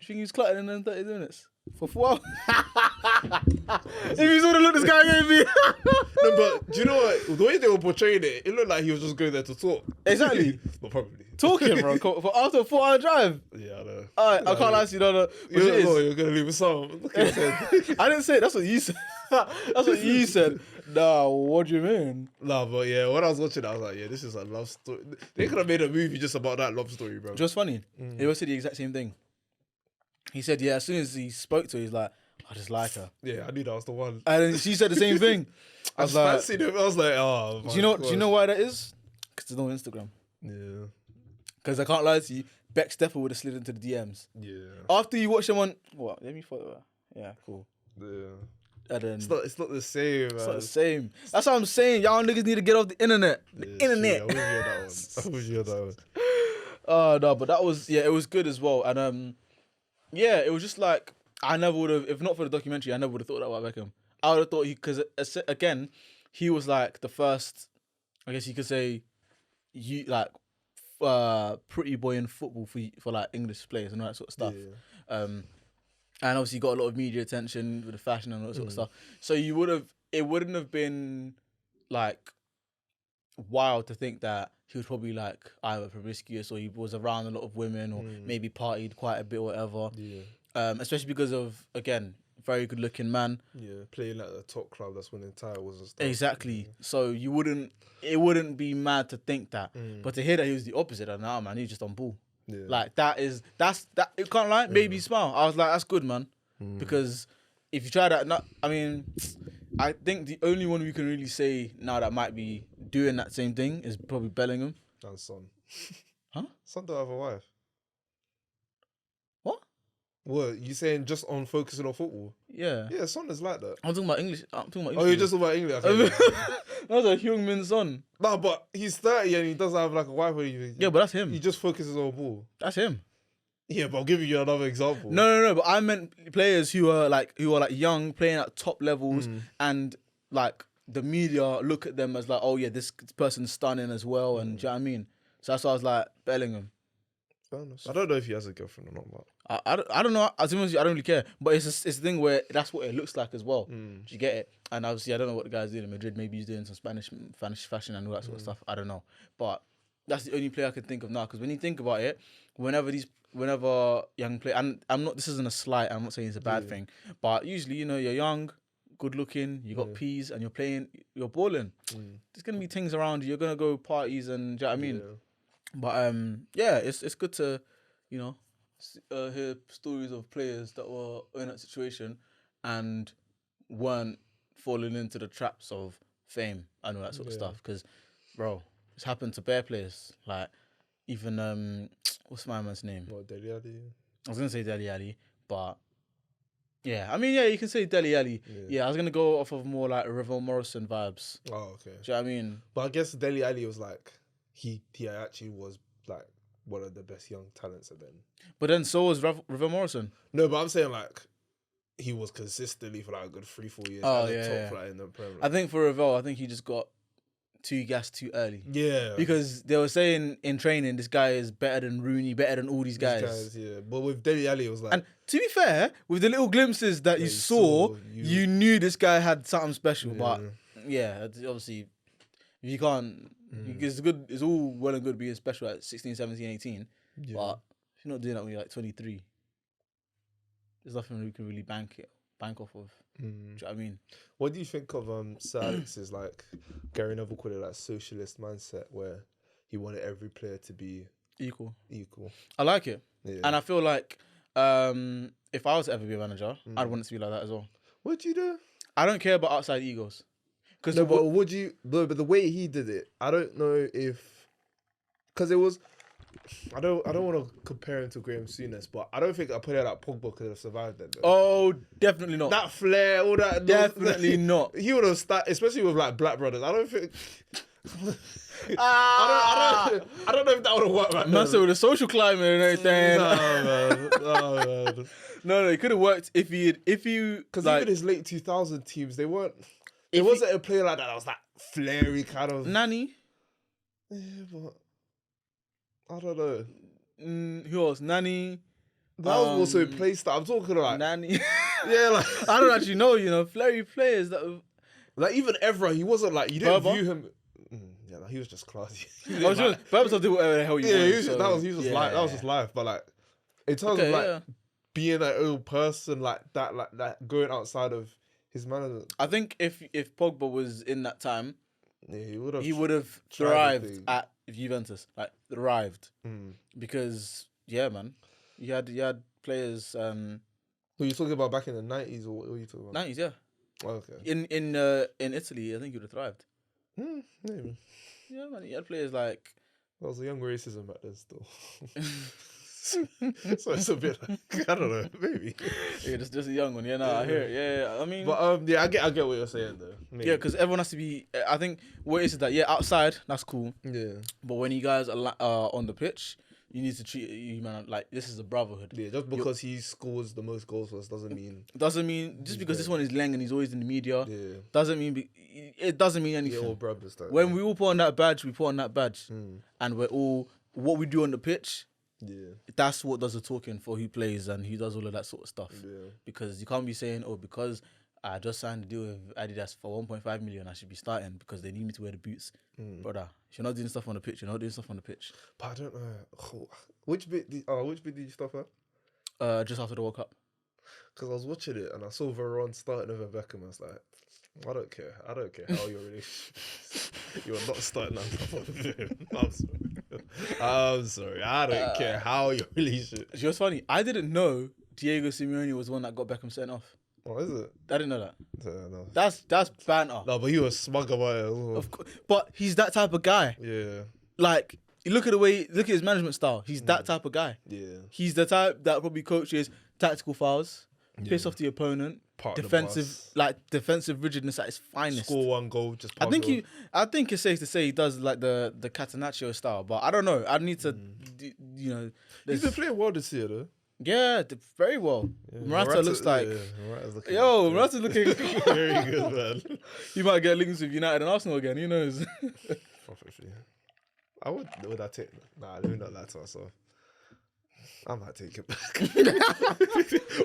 You think he's clotting in them 30 minutes? For 4 hours? If you saw the look this guy gave me. No, but do you know what? The way they were portraying it, it looked like he was just going there to talk. Exactly. But probably. Talking, bro. For after a 4-hour drive. Yeah, I know. I can't lie to you, no. You're going to leave with some. Look at his I didn't say it. That's what you said. That's what you said. Nah, what do you mean? Nah, but yeah, when I was watching it, I was like, yeah, this is a love story. They could have made a movie just about that love story, bro. Just funny. He always said the exact same thing. He said, yeah, as soon as he spoke to her, he's like, I just like her. Yeah, I knew that was the one. And then she said the same thing. I was like, fancied him. I was like, oh, do you know why that is? Because there's no Instagram. Yeah. Because I can't lie to you, Beck Steffer would have slid into the DMs. Yeah. After you watch someone, what? Let me follow her. Yeah, cool. Yeah. And then, It's not the same, man. it's not the same. That's what I'm saying. Y'all niggas need to get off the internet. The internet. Yeah, I wish you had that one. Oh, no, but that was, yeah, it was good as well. And, yeah, it was just like, I never would have, if not for the documentary, I never would have thought that about Beckham. I would have thought because again, he was like the first, I guess you could say, pretty boy in football for like English players and all that sort of stuff. Yeah. And obviously got a lot of media attention with the fashion and all that sort of stuff. So it wouldn't have been like wild to think that he was probably like either promiscuous or he was around a lot of women or maybe partied quite a bit or whatever. Yeah. Especially because of, again, very good looking man. Yeah, playing at a top club that's winning titles and stuff. Exactly. Yeah. So it wouldn't be mad to think that. But to hear that he was the opposite, nah, man, he's just on ball. Yeah. Like that, you can't lie, made me smile. I was like, that's good, man. Because if you try that, I think the only one we can really say now that might be doing that same thing is probably Bellingham. And Son. Huh? Son don't have a wife. What? What, you saying just on focusing on football? Yeah. Yeah, Son is like that. I'm talking about English. Oh, you're just talking about English? Okay. That's a Heung-min Son. No, but he's 30 and he doesn't have like a wife or anything. Yeah, but that's him. He just focuses on ball. That's him. Yeah, but I'll give you another example. No. But I meant players who are like young, playing at top levels, and like the media look at them as like, oh yeah, this person's stunning as well, and do you know what I mean? So that's why I was like, Bellingham. I don't know if he has a girlfriend or not, but I don't know. As I don't really care. But it's a thing where that's what it looks like as well. Do you get it? And obviously, I don't know what the guy's doing in Madrid. Maybe he's doing some Spanish fashion and all that sort of stuff. I don't know. But that's the only player I can think of now. Because when you think about it, whenever young play, and this isn't a slight. I'm not saying it's a bad thing. But usually, you're young, good looking, you got peas, and you're balling. There's gonna be things around you. You're gonna go parties, and do you know what I mean? Yeah. But it's good to, hear stories of players that were in that situation and weren't falling into the traps of fame and all that sort of stuff. Because, bro, it's happened to bare players. Like, even, what's my man's name? What, Dele Alli? I was going to say Dele Alli, but yeah. You can say Dele Alli. Yeah, I was going to go off of more like Ravel Morrison vibes. Oh, okay. Do you know what I mean? But I guess Dele Alli was like, he actually was like one of the best young talents then. But then so was Ravel Morrison. No, but I'm saying like he was consistently for like a good 3-4 years. Oh, top flight in the Premier League. I think for Ravel, I think he just got too gassed too early. Yeah. Because they were saying in training, this guy is better than Rooney, better than all these guys. Yeah. But with Dele Alli, it was like... And to be fair, with the little glimpses that you saw, you knew this guy had something special. But yeah, obviously, if you can't... It's good. It's all well and good being special at 16, 17, 18. Yeah. But if you're not doing that when you're like 23, there's nothing we can really bank off of. Do you know what I mean? What do you think of Sir Alex's like Gary Neville called it like socialist mindset where he wanted every player to be equal? I like it. Yeah. And I feel like if I was to ever be a manager, I'd want it to be like that as well. What'd you do? I don't care about outside egos. But the way he did it, I don't know if, because it was, I don't want to compare him to Graham Souness, but I don't think a player like Pogba could have survived that. Though. Oh, definitely not. That flair, all that. Definitely not. He would have started, especially with like Black Brothers. I don't think. I don't know if that would have worked. Man, so with the social climate and everything. No, man. No, it could have worked if you, because like, even his late 2000 teams, they weren't. It wasn't a player like that. That was like flary kind of. Nani. Yeah, but I don't know. Who else? Nani. That was also a play style. I'm talking like Nanny. yeah, like I don't actually know. Flary players that. Like even Evra, he wasn't like you didn't view him. Yeah, like, he was just classy. Berbatov did whatever the hell he wanted. That was just life. But like in terms of like being an old person like that going outside of his management. I think if Pogba was in that time, he would have thrived at Juventus, like thrived, because man, you had players. Who you talking about back in the 90s or what were you talking about? 90s, yeah. Oh, okay. In Italy, I think he would have thrived. Maybe. Yeah, man. You had players like. There was a young racism back then still. So it's a bit like, I don't know, maybe. Yeah, just a young one. Yeah, no, I hear it. Yeah. I mean, but I get what you're saying though. Maybe. Yeah, because everyone has to be. I think what is that? Yeah, outside that's cool. Yeah. But when you guys are on the pitch, you need to treat you man like this is a brotherhood. Yeah, just because he scores the most goals for us doesn't mean just because this one is Leng and he's always in the media. Yeah. It doesn't mean anything. Yeah, all brothers. When we all put on that badge, we put on that badge, and we're all what we do on the pitch. Yeah, that's what does the talking for who plays and who does all of that sort of stuff. Yeah, because you can't be saying, oh, because I just signed a deal with Adidas for 1.5 million, I should be starting because they need me to wear the boots. Brother, if you're not doing stuff on the pitch, you're not doing stuff on the pitch. But I don't know. Which bit did you stop at? Just after the World Cup. Because I was watching it and I saw Varane starting over Beckham. I was like, I don't care how you're really. You're not starting on top of him. I'm sorry. I don't care how your relationship. You know what's funny? I didn't know Diego Simeone was the one that got Beckham sent off. Oh, is it? I didn't know that. No. That's banter. No, but he was smug about it as well. Of course, but he's that type of guy. Yeah. Like, you look at his management style. He's that type of guy. Yeah. He's the type that probably coaches tactical fouls, piss off the opponent, defensive rigidness at its finest. Score one goal, just pass I think it's safe to say he does like the Catenaccio style, but I don't know. I need to, He's been playing well this year though. Yeah, very well. Yeah. Morata looks like... Morata's looking Morata's looking... very good, man. He might get links with United and Arsenal again, who knows? Probably. Would I take... Nah, let me not lie to myself. I might take it back.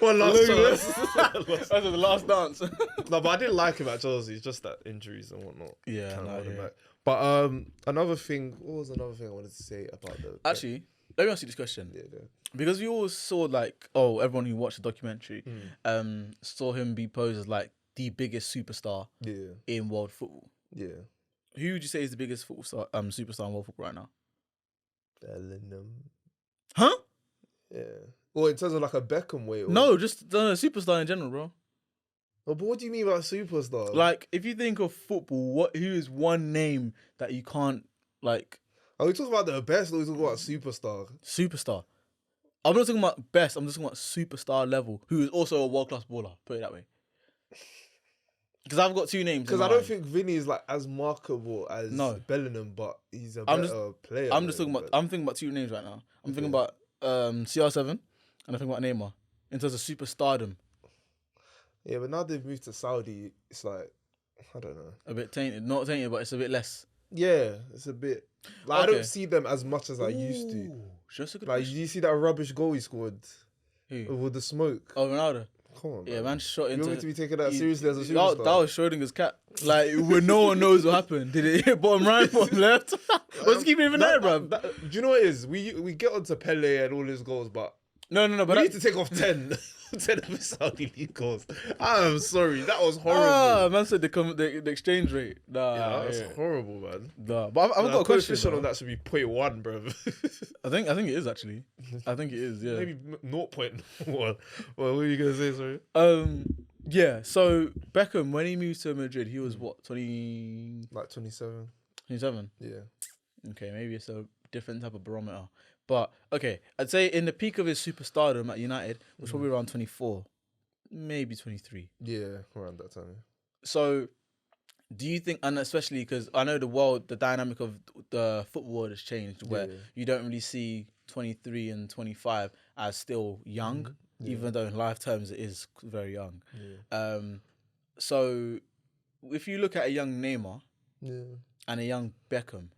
One last chance. That's the last dance. No, but I didn't like him at Chelsea. It's just that injuries and whatnot. Yeah, back. But another thing... What was another thing I wanted to say about the... Actually... Let me ask you this question. Yeah. Because we all saw everyone who watched the documentary saw him be posed as like the biggest superstar in world football. Yeah. Who would you say is the biggest superstar in world football right now? Bellingham. Huh? Yeah. Well, in terms of like a Beckham way. No, just superstar in general, bro. Oh, but what do you mean by superstar? Like, if you think of football, who is one name that you can't like... Are we talking about the best or are we talking about superstar? Superstar. I'm not talking about best. I'm just talking about superstar level, who is also a world-class baller. Put it that way. Because I've got two names. Because I don't think Vinny is like as marketable as Bellingham, but he's a better player. I'm thinking about two names right now. I'm thinking about CR7 and I'm thinking about Neymar in terms of superstardom. Yeah, but now they've moved to Saudi. It's like, I don't know. A bit tainted. Not tainted, but it's a bit less. Yeah, it's a bit... Like, I don't see them as much as I used to. Just a good like, you see that rubbish goal he scored? Who? With the smoke. Oh, Ronaldo. Come on, man. Man shot into... You want me to be taking that seriously as a superstar? That was Schrodinger's cat. Like, when no one knows what happened. Did it hit bottom right, bottom left? What's keeping even there, bruv? Do you know what it is? We get onto Pele and all his goals, but... No, but we need to take off 10. 10 of his Saudi League goals. I'm sorry, that was horrible. Man said the exchange rate. That was horrible, man. But I've got a question on that should be 0.1, bro. I think it is actually. I think it is, yeah. Maybe 0.1. Well, what were you gonna say, sorry? Yeah, so Beckham, when he moved to Madrid, he was what, 20... Like 27. 27? Yeah. Okay, maybe it's a different type of barometer. But, okay, I'd say in the peak of his superstardom at United was probably around 24, maybe 23. Yeah, around that time. So, do you think, and especially because I know the dynamic of the football world has changed, where you don't really see 23 and 25 as still young, even though in life terms it is very young. Yeah. So, if you look at a young Neymar and a young Beckham,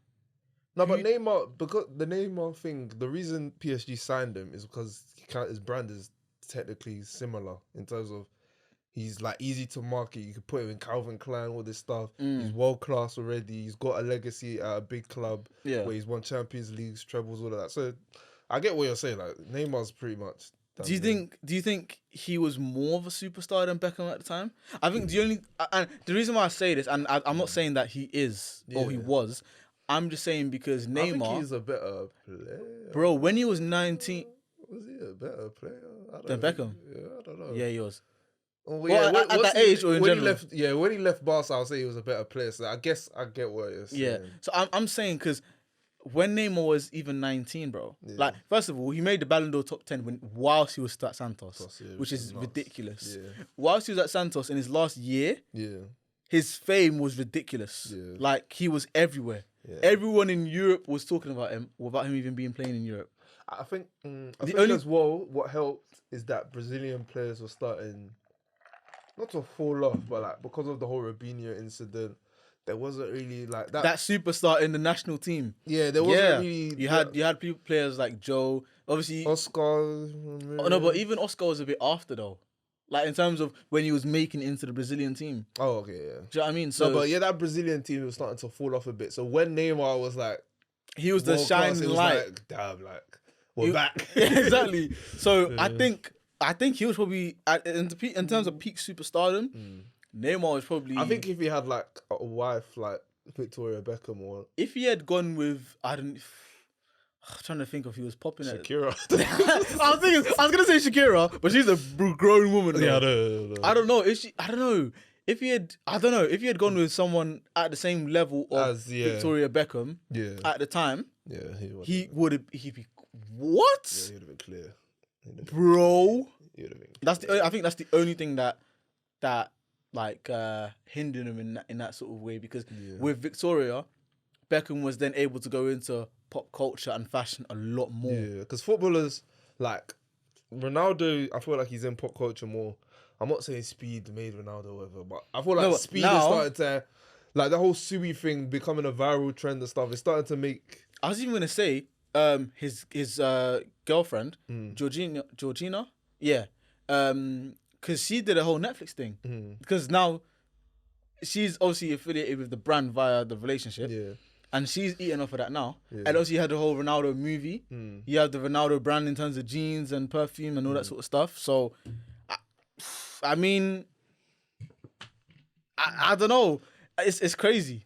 No, but Neymar, because the Neymar thing, the reason PSG signed him is because his brand is technically similar in terms of he's like easy to market. You could put him in Calvin Klein, all this stuff. He's world class already. He's got a legacy at a big club where he's won Champions Leagues, trebles, all of that. So I get what you're saying. Like Neymar's pretty much. Do you think he was more of a superstar than Beckham at the time? I think and the reason why I say this, and I'm not saying that he is or he was. I'm just saying because Neymar. I think he's a better player. Bro, when he was 19. Was he a better player? Than Beckham? Yeah, I don't know. Yeah, he was. Well, at that age or in general? When he left Barca, I'll say he was a better player. So I guess I get what you're saying. Yeah. So I'm saying because when Neymar was even 19, bro. Like, first of all, he made the Ballon d'Or top 10 whilst he was still at Santos, which is ridiculous. Yeah. Whilst he was at Santos in his last year, his fame was ridiculous. Yeah. Like, he was everywhere. Yeah. Everyone in Europe was talking about him without him even being playing in Europe. I think as well, what helped is that Brazilian players were starting not to fall off, but like because of the whole Robinho incident, there wasn't really like that superstar in the national team. Yeah, there wasn't really. You had players like Joe, obviously Oscar. No, but even Oscar was a bit after though. Like in terms of when he was making it into the Brazilian team. Oh, okay, yeah. Do you know what I mean? So, no, but that Brazilian team was starting to fall off a bit. So when Neymar was like, he was the shining light. Like, damn, like we're back. Yeah, exactly. So I think he was probably in terms of peak superstardom. Neymar was probably. I think if he had like a wife like Victoria Beckham, or if he had gone with I'm trying to think if he was popping Shakira. I was gonna say Shakira, but she's a grown woman. Yeah, I don't know. I don't know if he had gone with someone at the same level of Victoria Beckham. Yeah. At the time. Yeah, he'd be what? Yeah, he'd have been clear. Bro. He would have been. I think that's the only thing that like hindered him in that sort of way, because with Victoria, Beckham was then able to go into pop culture and fashion a lot more. Yeah, because footballers like Ronaldo, I feel like he's in pop culture more. I'm not saying speed made Ronaldo or whatever, but I feel like speed has started to, like the whole Sui thing becoming a viral trend and stuff. It's starting to make. I was even gonna say, his girlfriend, Georgina, yeah, because she did a whole Netflix thing. Because now she's obviously affiliated with the brand via the relationship. Yeah. And she's eating off of that now. Yeah. And also you had the whole Ronaldo movie. You have the Ronaldo brand in terms of jeans and perfume and all that sort of stuff. So, I mean, I don't know. It's crazy.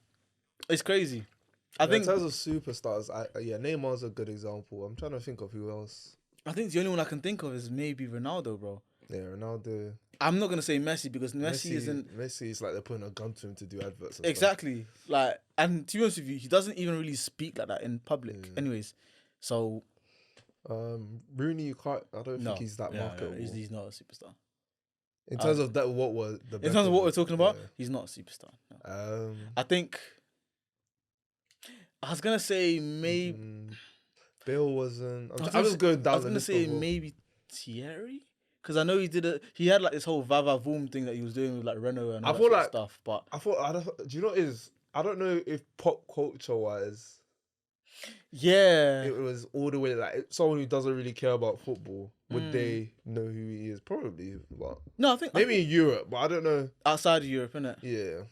It's crazy. I think in terms of superstars, Neymar's a good example. I'm trying to think of who else. I think the only one I can think of is maybe Ronaldo, bro. Yeah, Ronaldo. I'm not gonna say Messi because Messi isn't. Messi is like they're putting a gun to him to do adverts. And exactly. Stuff. Like, and to be honest with you, he doesn't even really speak like that in public. Anyways, so. Rooney, you can't. I don't think he's that marketable. He's not a superstar. In terms of that, in terms of what we're talking about, he's not a superstar. No. I think. I was gonna say maybe. Bill wasn't. I was going down. I was gonna say maybe Thierry. Because I know he had like this whole Vava Voom thing that he was doing with like Renault and all that sort of stuff. But do you know what it is? I don't know if pop culture wise, it was all the way like someone who doesn't really care about football, would they know who he is? Probably, but no, I think maybe in Europe, but I don't know. Outside of Europe, innit? Yeah.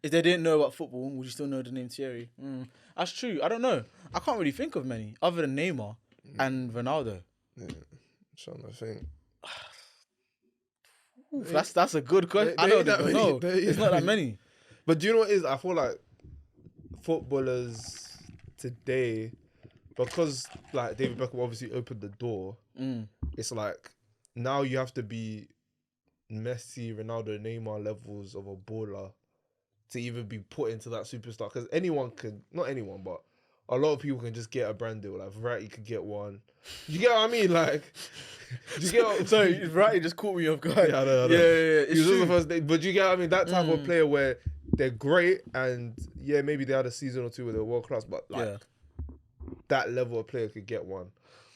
If they didn't know about football, would you still know the name Thierry? That's true. I don't know. I can't really think of many other than Neymar and Ronaldo. Yeah. Trying to think. That's a good question. I don't know. It's not that many. But do you know what it is? I feel like footballers today, because like David Beckham obviously opened the door, it's like now you have to be Messi, Ronaldo, Neymar levels of a baller to even be put into that superstar. Because anyone can, not anyone, but a lot of people can just get a brand deal. Like Verratti could get one. You get what I mean? Like, sorry, Verratti just caught me off guard. Yeah, I know. Yeah. He was the first day, but you get what I mean? That type of player where they're great and maybe they had a season or two where they're world class, but like that level of player could get one.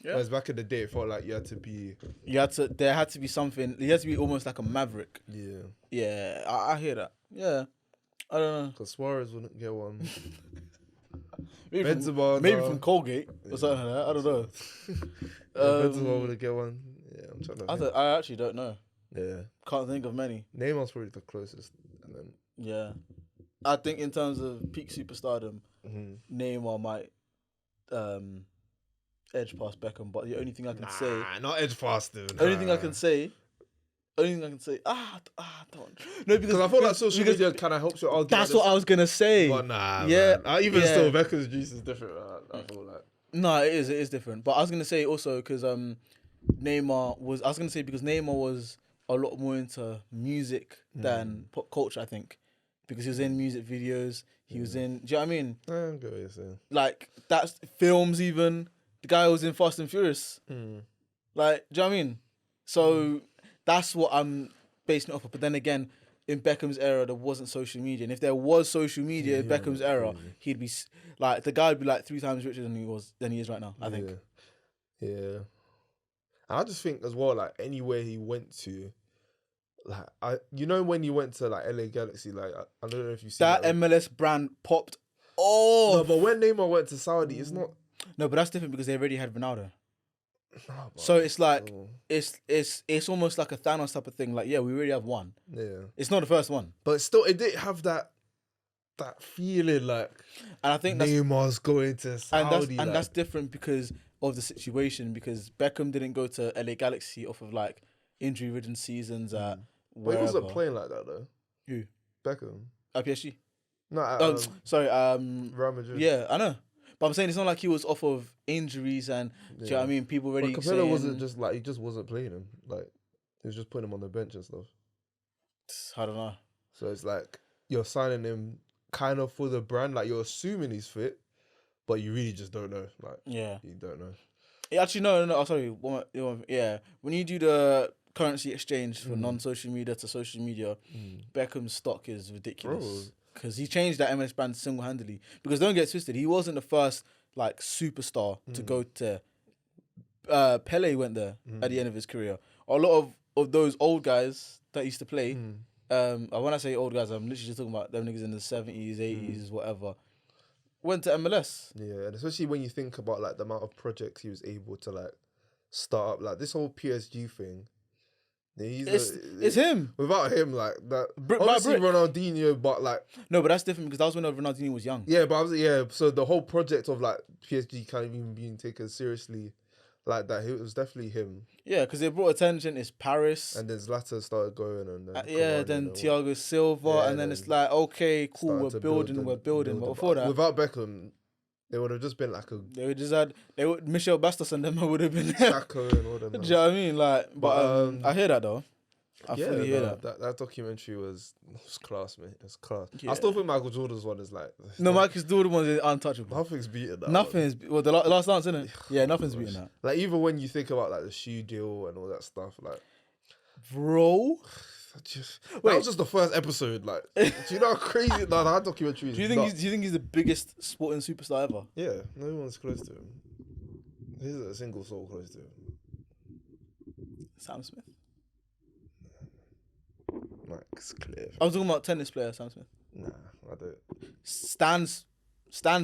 Yeah. Whereas back in the day, it felt like there had to be something. You had to be almost like a maverick. Yeah. Yeah, I hear that. Yeah. I don't know. Because Suarez wouldn't get one. maybe from Colgate or something like that. I don't know. Benzema would get one. Yeah, I'm trying to think. I actually don't know. Yeah. Can't think of many. Neymar's probably the closest. And then... Yeah. I think in terms of peak superstardom, Neymar might edge past Beckham, but the only thing I can say... not edge past, dude. Only thing I can say... don't. No, because I feel like social media kind of helps you argue. That's what I was going to say. But even still, Beckham's juice is different. I feel like. No, it is different. But I was going to say also because Neymar was a lot more into music than pop culture, I think. Because he was in music videos. He was in... Do you know what I mean? I get what you're saying. Like, that's films even. The guy was in Fast and Furious. Like, do you know what I mean? So, that's what I'm basing it off of. But then again, in Beckham's era, there wasn't social media. And if there was social media in Beckham's era, he'd be... Like, the guy would be like 3 times richer than he is right now, I think. Yeah. And I just think as well, like, anywhere he went to... Like when you went to like LA Galaxy, like I don't know if you see that MLS brand popped. Oh, no, but when Neymar went to Saudi, it's not. No, but that's different because they already had Ronaldo. So it's like it's almost like a Thanos type of thing. Like we already have one. Yeah, it's not the first one, but still, it did have that feeling like. And I think Neymar's going to Saudi, and that's different because of the situation. Because Beckham didn't go to LA Galaxy off of like injury-ridden seasons at. But he wasn't playing like that though. Who? Beckham. At PSG? No, sorry. Real Madrid. Yeah, I know. But I'm saying it's not like he was off of injuries and do you know what I mean? People already But Capello wasn't just like, he just wasn't playing him. Like, he was just putting him on the bench and stuff. I don't know. So it's like, you're signing him kind of for the brand. Like, you're assuming he's fit, but you really just don't know. Like, you don't know. Actually, no. Oh, sorry. Yeah. When you do the currency exchange for non-social media to social media, Beckham's stock is ridiculous because he changed that MLS brand single-handedly. Because don't get twisted, he wasn't the first like superstar to go to. Pele went there at the end of his career. A lot of those old guys that used to play. When I say old guys, I'm literally just talking about them niggas in the 70s, 80s, whatever. Went to MLS. Yeah, and especially when you think about like the amount of projects he was able to like start up, like this whole PSG thing. It's him. Without him, like that. Obviously Ronaldinho, but like no, but that's different because that was when Ronaldinho was young. Yeah, but so the whole project of like PSG kind of even being taken seriously, like that, it was definitely him. Yeah, because it brought attention. It's Paris, and then Zlatan started going, and then then Thiago Silva, and then it's like okay, cool, we're building. But before that, without Beckham, they would have just been like Michel Bastos and them would have been Sacco and all them. Do you know what I mean? Like, but I hear that though. I fully hear that. That documentary was class, mate. It's class. Yeah. I still think Michael Jordan's one is like... No, Michael Jordan's one is untouchable. Nothing's beating that. Nothing's... Well, the Last Dance, isn't it? Yeah, nothing's beating that. Like, even when you think about, like, the shoe deal and all that stuff, like... Bro... That was just the first episode, like... Do you know how crazy that documentary is? Do you think he's the biggest sporting superstar ever? Yeah, no one's close to him. He's a single soul close to him. Sam Smith? Max Cliff. I was talking about tennis player Sam Smith. Nah, I don't. Stan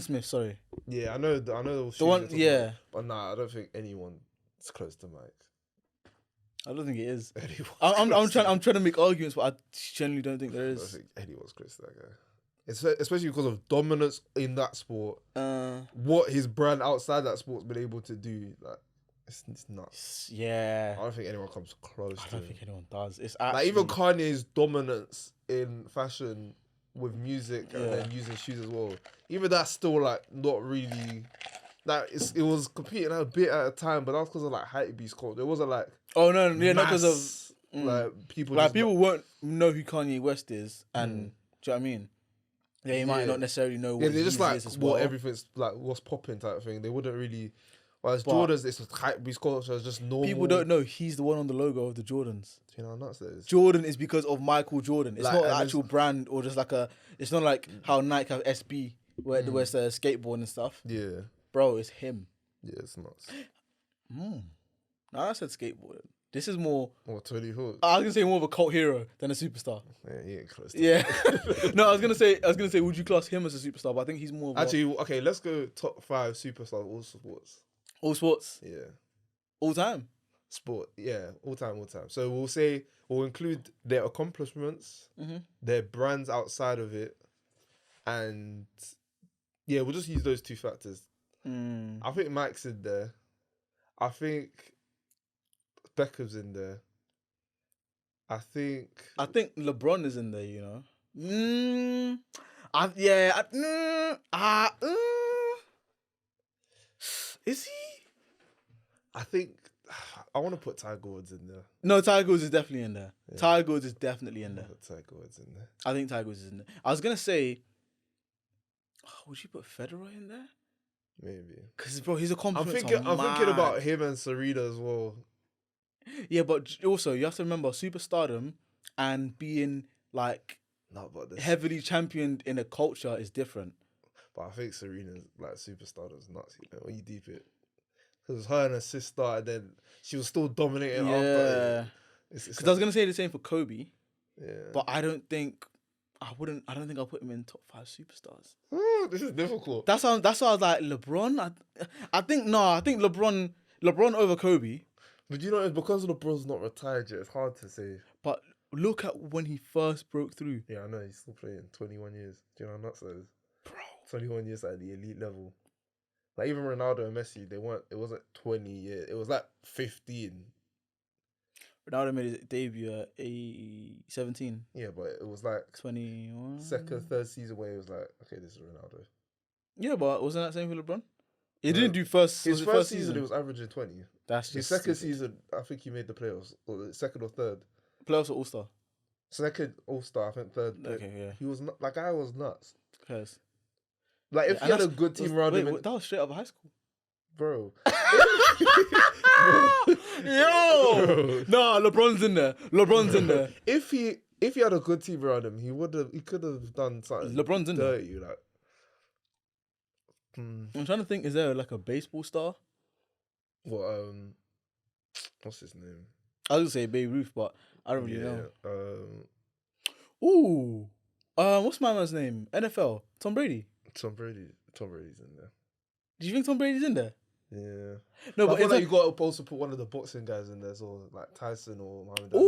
Smith, sorry. Yeah, I know the one. Yeah, but nah, I don't think anyone's close to Mike. I don't think it is. I'm trying to make arguments, but I generally don't think there is. I don't think anyone's close to that guy. Especially because of dominance in that sport. What his brand outside that sport's been able to do, like. It's nuts. Yeah. I don't think anyone comes close to it. I don't think anyone does. It's actually... Like, even Kanye's dominance in fashion with music and then using shoes as well. Even that's still, like, not really... Like, it was competing a bit at a time, but that was because of, like, hype beast culture. It wasn't, like... Oh, no, yeah, not because of... Like, people... Like, people won't know who Kanye West is, and... Do you know what I mean? Yeah, you might not necessarily know what they just, like, is as well. what everything's, like, what's popping type of thing. They wouldn't really... Whereas Jordans, it's hype beast culture, it's just normal. People don't know he's the one on the logo of the Jordans. Do you know how nuts that is? Jordan is because of Michael Jordan. It's not an actual brand or just like a... It's not like how Nike have SB, where it's a skateboard and stuff. Yeah. Bro, it's him. Yeah, it's nuts. No, I said skateboarding. This is more. Or Tony Hawk. I was gonna say more of a cult hero than a superstar. Yeah, he ain't close to Yeah. No, I was gonna say, would you class him as a superstar? But I think he's more. Of Actually, okay, let's go top 5 superstars all sports. All sports. Yeah. All time. Sport. Yeah. All time. So we'll include their accomplishments, their brands outside of it, and yeah, we'll just use those 2 factors. I think Mike's in there. I think Beckham's in there. I think LeBron is in there, you know. Is he? I think I want to put Tiger Woods in there. No, Tiger Woods is definitely in there. Yeah. Tiger Woods is definitely in there. Tiger Woods in there. I think Tiger Woods is in there. I was gonna say, would you put Federer in there? Maybe. Because bro, his accomplishments I'm thinking about him and Serena as well. Yeah, but also you have to remember superstardom and being like heavily championed in a culture is different. But I think Serena's like superstardom's nuts, you know, when you deep it. Because her and her sister, and then she was still dominating after. Because I was gonna say the same for Kobe. Yeah. But I don't think I'll put him in top 5 superstars. This is difficult. That's why I was like LeBron. I think LeBron over Kobe. But you know, it's because LeBron's not retired yet. It's hard to say. But look at when he first broke through. Yeah, I know he's still playing 21 years. Do you know how nuts that is? Bro, 21 years at the elite level. Like even Ronaldo and Messi, it wasn't 20 years. It was like 15. Ronaldo made his debut at 17. Yeah, but it was like 21. Second, third season where it was like, okay, this is Ronaldo. Yeah, but wasn't that same for LeBron? He didn't do first. His first season, it was averaging 20. That's his second season, I think he made the playoffs, or second or third. Playoffs or All Star? Second All Star, I think third. Okay, yeah. He was like, I was nuts. Cause like if he had a good team around him, that was straight out of high school, bro. Yo, no, LeBron's in there. If he had a good team around him, he could have done something. LeBron's in dirty, there. Like. I'm trying to think. Is there like a baseball star? What what's his name? I was gonna say Babe Ruth, but I don't really know. What's my man's name? NFL. Tom Brady. Tom Brady's in there. Do you think Tom Brady's in there? Yeah. No, but I feel like you got to also put one of the boxing guys in there, so like Tyson or Muhammad Ali.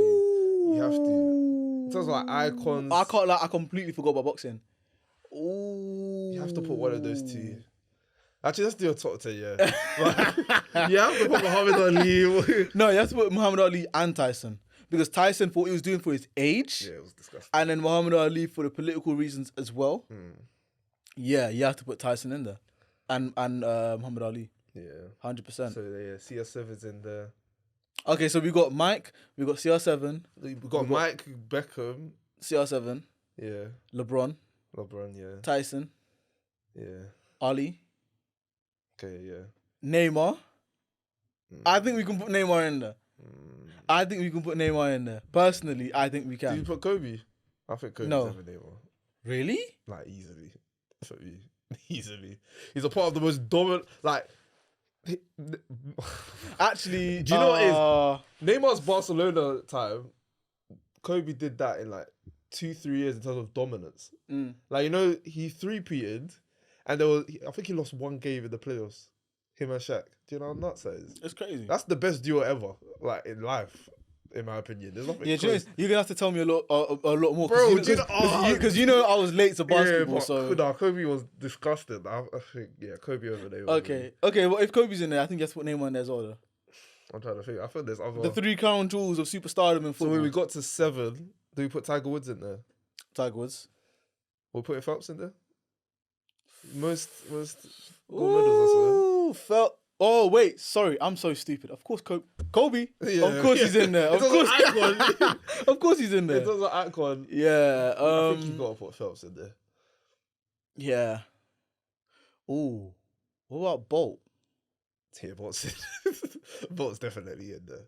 You have to. In terms of like icons, I completely forgot about boxing. You have to put one of those 2. Actually, let's do a top 10, yeah. You have to put Muhammad Ali. No, you have to put Muhammad Ali and Tyson. Because Tyson, for what he was doing for his age. Yeah, it was disgusting. And then Muhammad Ali for the political reasons as well. Yeah, you have to put Tyson in there. And Muhammad Ali. Yeah. 100%. So, yeah, CR7's in there. Okay, so we got Mike, we got CR7. We got Mike, Beckham. CR7. Yeah. LeBron, yeah. Tyson. Yeah. Ali. Okay, yeah. Neymar. I think we can put Neymar in there. Personally, I think we can. Do you put Kobe? I think Kobe's over Neymar. Really? Like, easily. For me. Easily. He's a part of the most dominant, like... Actually, do you know what it is? Neymar's Barcelona time, Kobe did that in like 2-3 years in terms of dominance. Like, you know, he 3-peated and I think he lost 1 game in the playoffs. Him and Shaq. Do you know how nuts that is? It's crazy. That's the best duo ever, like in life, in my opinion. There's nothing. Yeah, you're gonna have to tell me a lot more, bro. Because you know I was late to basketball. So Kobe was disgusting. I think Kobe over there. Okay. Well, if Kobe's in there, I think you have to put Neymar in there as well. Though. I'm trying to think. I think there's other. The 3 crown jewels of superstardom in football. So when we got to 7, do we put Tiger Woods in there? Tiger Woods. We'll put Phelps in there. Most gold medals. Phelps. Oh wait, sorry, I'm so stupid. Of course, Kobe. Yeah, of course he's in there. Of course he's in there. It doesn't icon. Yeah. I think you gotta put Phelps in there. Yeah. Ooh. What about Bolt? Yeah, Bolt's definitely in there.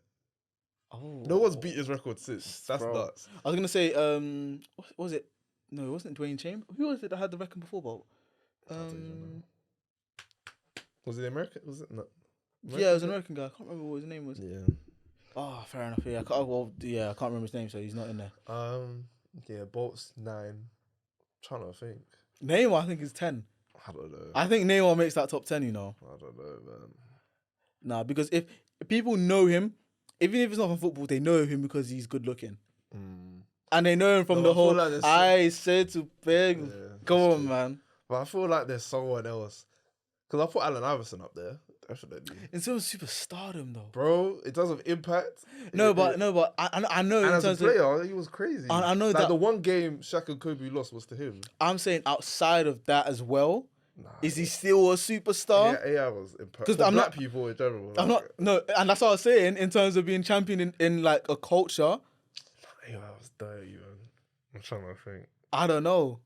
Oh. No one's beat his record since. That's nuts. I was gonna say, what was it? No, it wasn't Dwayne Chambers. Who was it that had the record before Bolt? Was it American? Was it not? Yeah, it was an American guy. I can't remember what his name was. Yeah. Oh, fair enough. Yeah, I can't remember his name, so he's not in there. Yeah, Bolt's 9. Trying to think. Neymar, I think, is 10. I don't know. I think Neymar makes that top 10, you know. I don't know, man. Nah, because if people know him, even if it's not from football, they know him because he's good looking. And they know him from the whole, like I said to beg. Yeah, come on, true. Man. But I feel like there's someone else. Because I put Allen Iverson up there. Definitely. In terms of superstardom, though. Bro, in terms of impact. I know. And as a player, he was crazy. I know like that. The one game Shaq and Kobe lost was to him. I'm saying outside of that as well. Is he still a superstar? Yeah, was because I'm not people in general. I'm not. No, and that's what I was saying in terms of being champion in like a culture. AI was dirty, man. I'm trying to think. I don't know.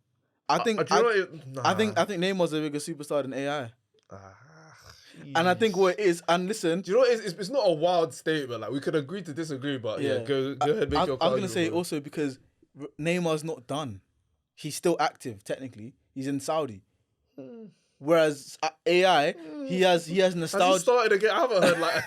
I think Neymar's a bigger superstar than AI. And I think what it is, and listen, do you know what it's not a wild statement. Like we could agree to disagree, but yeah, go ahead, make your. I'm gonna say also because Neymar's not done. He's still active technically. He's in Saudi. Whereas AI, he has nostalgia. Has he started again? I haven't heard like.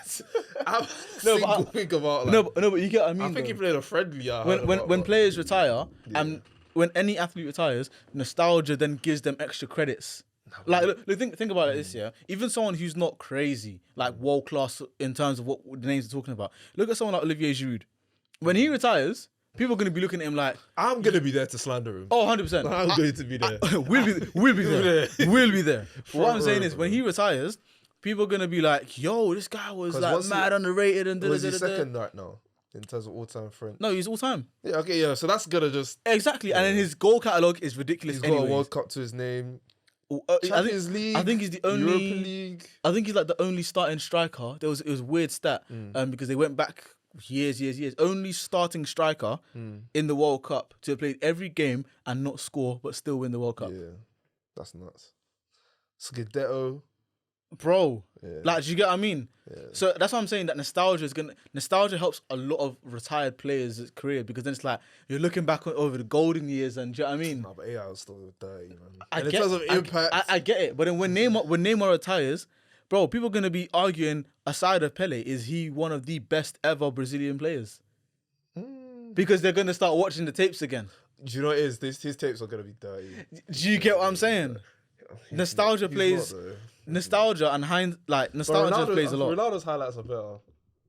Think about like. No, but you get what I mean. I think he played a friendly. When players retire, and when any athlete retires, nostalgia then gives them extra credits. Like, look, think about it this year. Even someone who's not crazy, like world class in terms of what the names are talking about. Look at someone like Olivier Giroud. When he retires, people are going to be looking at him like, I'm going to be there to slander him. Oh, 100%. I'm going to be there. We'll be there. We'll be there. What I'm saying is, when he retires, people are going to be like, yo, this guy was like mad underrated and was he second right now in terms of all-time French? No, he's all-time. Yeah, okay, yeah. So that's going to just... Exactly. Yeah. And then his goal catalogue is ridiculous. He's got a World Cup to his name. Champions League. I think he's the only European League. I think he's like the only starting striker. It was a weird stat because they went back years. Only starting striker in the World Cup to have played every game and not score but still win the World Cup. Yeah, that's nuts. Scudetto. Bro, yeah. Like, do you get what I mean? Yeah. So that's why I'm saying that nostalgia helps a lot of retired players' career because then it's like you're looking back over the golden years and do you know what I mean? No, but AI was still dirty, man. In terms of impact, I get it. But then when Neymar retires, bro, people are gonna be arguing aside of Pele, is he one of the best ever Brazilian players? Because they're gonna start watching the tapes again. Do you know what it is? His tapes are gonna be dirty. Do you get what I'm saying? Nostalgia plays. Nostalgia and nostalgia plays a lot. Ronaldo's highlights are better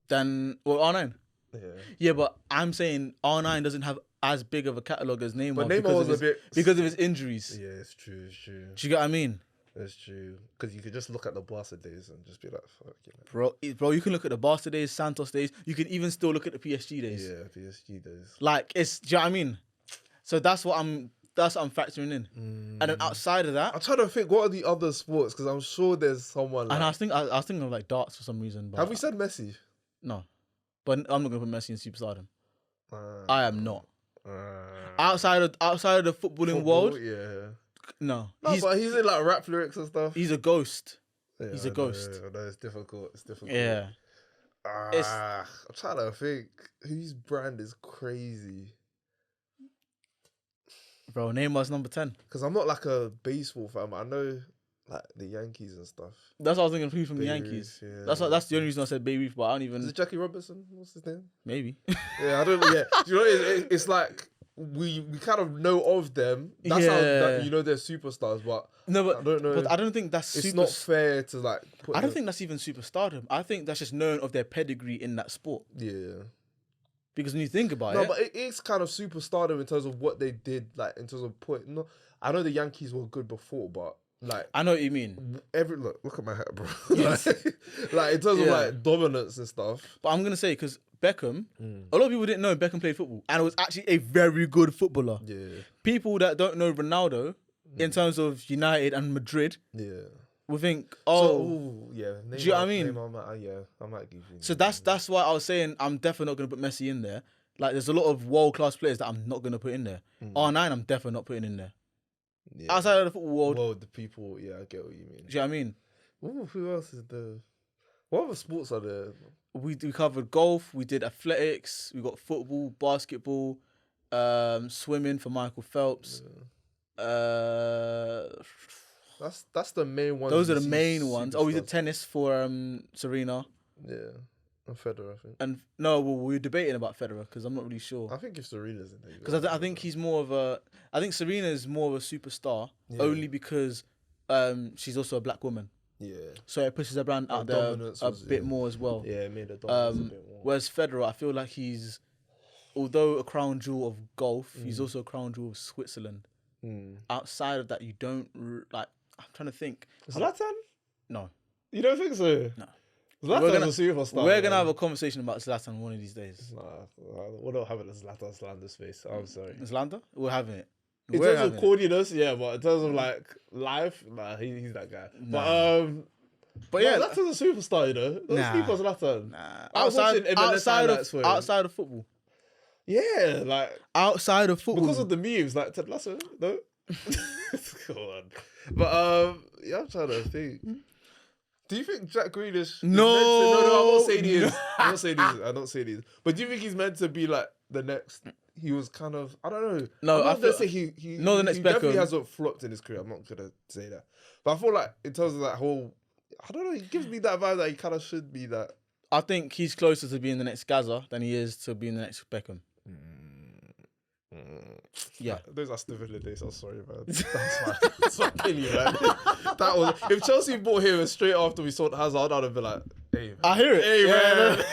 than R9. Yeah. Yeah, but I'm saying R9 doesn't have as big of a catalogue as Neymar. But Neymar was because of his injuries. Yeah, it's true. Do you get what I mean? That's true. Because you could just look at the Barca days and just be like, fuck, you know. Bro, you can look at the Barca days, Santos days. You can even still look at the PSG days. Yeah, PSG days. Like, do you know what I mean? So that's what I'm factoring in. And then outside of that, I'm trying to think, what are the other sports? Because I'm sure there's someone like... And I was thinking of like darts for some reason. But have we said Messi? No. But I'm not going to put Messi in superstardom. I am not. Outside of the footballing world, yeah. No, but he's in like rap lyrics and stuff. He's a ghost. Yeah, he's a ghost. No, it's difficult. Yeah. I'm trying to think whose brand is crazy. Bro, Neymar's number 10. Because I'm not like a baseball fan, but I know like the Yankees and stuff. That's what I was thinking of who from the Yankees. Yeah. That's the only reason I said Baby Ruth, but I don't even... Is it Jackie Robinson? What's his name? Maybe. Yeah, I don't... Yeah. Do you know, it's like... We kind of know of them. That's how you know they're superstars, but no, but I don't know. But I don't think that's it's not fair to like. I don't think that's even superstardom. I think that's just known of their pedigree in that sport. Yeah. Because when you think about but it is kind of superstardom in terms of what they did, like in terms of point. No, I know the Yankees were good before, but like I know what you mean. Look at my hat, bro. Yes. like in terms of like dominance and stuff. But I'm gonna say because Beckham, a lot of people didn't know Beckham played football and was actually a very good footballer. Yeah. People that don't know Ronaldo in terms of United and Madrid, will think, yeah. Neymar, do you know what I mean? Neymar, I might give you. So that's why I was saying I'm definitely not gonna put Messi in there. Like there's a lot of world class players that I'm not gonna put in there. R9 I'm definitely not putting in there. Yeah. Outside of the football world, the people, I get what you mean. Do you know what I mean? Ooh, who else is there? What other sports are there? We covered golf, we did athletics, we got football, basketball, swimming for Michael Phelps. Yeah. That's the main ones. Those are the main ones. We did tennis for Serena. Yeah. And Federer, I think. And no, well, we were debating about Federer because I'm not really sure. I think if Serena's in there. Because I think he's more of a. I think Serena is more of a superstar only because she's also a black woman. Yeah. So it pushes her brand out there a bit more as well. Yeah, it made her dominance a bit more. Whereas Federer, I feel like he's, although a crown jewel of golf, he's also a crown jewel of Switzerland. Outside of that, you don't like. I'm trying to think. Zlatan? No. You don't think so? No. Zlatan's a superstar. We're gonna have a conversation about Zlatan one of these days. Nah, we're not having a Zlatan slander space. I'm sorry. Slander? We're having it. In terms of corniness, yeah, but in terms of like life, nah, he's that guy. Nah. But yeah, Zlatan's a superstar, you know. Don't sleep on Zlatan. Nah. Outside of football. Yeah, like outside of football. Because of the memes, like Ted Lasso, no? Come on. But yeah, I'm trying to think. Do you think Jack Grealish? No, I'm not saying he is. I'm not saying he is. But do you think he's meant to be like the next? He was kind of, I don't know. No, I'm not gonna say he the next he Beckham. Definitely hasn't flopped in his career. I'm not gonna say that. But I feel like in terms of that whole, I don't know. He gives me that vibe that he kind of should be that. I think he's closer to being the next Gaza than he is to being the next Beckham. Yeah, those are stability days. I'm sorry, man. That's my opinion, man. That was if Chelsea bought him and straight after we sold Hazard, I'd have been like, "Hey, man. I hear it. Hey, man.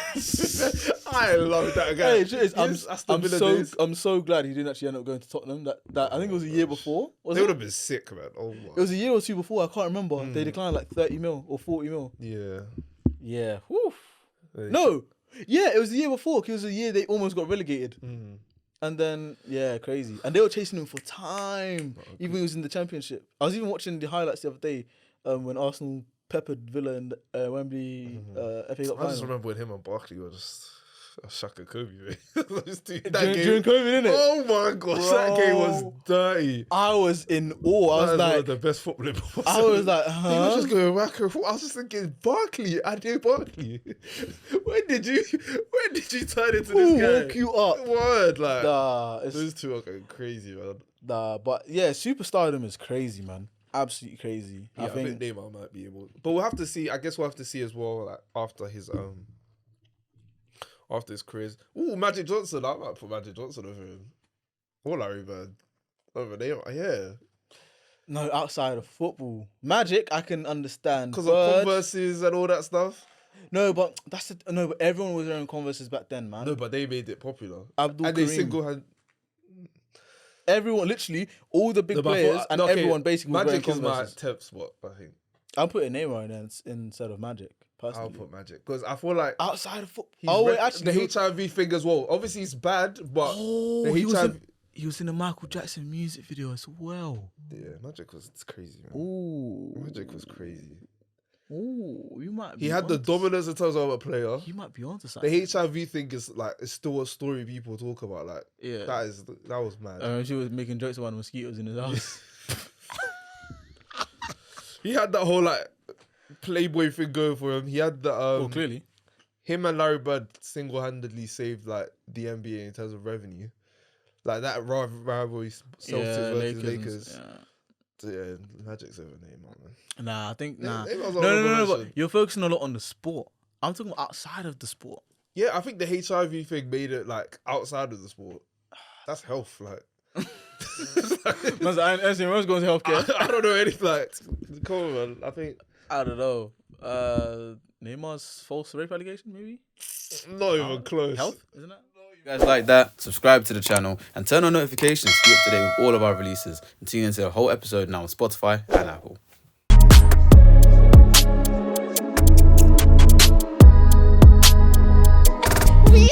I love that guy. Hey, I'm so glad he didn't actually end up going to Tottenham. That I think it was a year before. They would have been sick, man. Oh my. It was a year or two before. I can't remember. They declined like 30 mil or 40 mil. Yeah. Yeah. Woof. No. Yeah, it was the year before. It was the year they almost got relegated. And then, yeah, crazy. And they were chasing him for time. Even when he was in the Championship. I was even watching the highlights the other day when Arsenal peppered Villa in Wembley FA Cup final. I just remember when him and Barkley were just Shaka Kobe, man. During COVID, innit? Oh my gosh, that game was dirty. I was in awe. I was like, one of the best football ever. I was like, huh? He was just going back and forth. I was just thinking, Barkley, Barkley. When did you turn into this guy? Who woke you up? Word, like, nah, those two are going crazy, man. Nah, but yeah, superstardom is crazy, man. Absolutely crazy. Yeah, I think Neymar might be able, but we'll have to see. I guess we'll have to see as well, like after his career. Ooh, Magic Johnson. I might put Magic Johnson over him. Or Larry Bird. Over Neymar, yeah. No, outside of football. Magic, I can understand. Because of Converses and all that stuff? No, but but everyone was wearing Converses back then, man. No, but they made it popular. Abdul and Karim. They single-handed... Everyone, literally, all the big players everyone basically was wearing Converses. Magic is my 10th spot, I think. I'm putting Neymar in instead of Magic. Personally. I'll put Magic because I feel like outside of football. The HIV thing as well. Obviously, it's bad, but the HIV. He was in a Michael Jackson music video as well. Yeah, Magic was crazy, man. Ooh, Magic was crazy. Ooh, you might. He had the dominance in terms of a player. You might be onto something. The HIV thing is like it's still a story people talk about. Like, yeah, that was mad. She was making jokes about mosquitoes in his house. He had that whole like Playboy thing going for him. He had the clearly, him and Larry Bird single-handedly saved like the NBA in terms of revenue, like that rivalry Celtics versus Lakers. So, yeah, Magic's over Neymar, man. Nah, I think no. But you're focusing a lot on the sport. I'm talking about outside of the sport. Yeah, I think the HIV thing made it like outside of the sport. That's health, like. Everyone's going to healthcare. I don't know anything. Like, come on, man. I don't know. Neymar's false rape allegation, maybe? Not even close. Health, isn't it? If you guys like that, subscribe to the channel and turn on notifications to keep up to date with all of our releases. And tune into the whole episode now on Spotify and Apple. We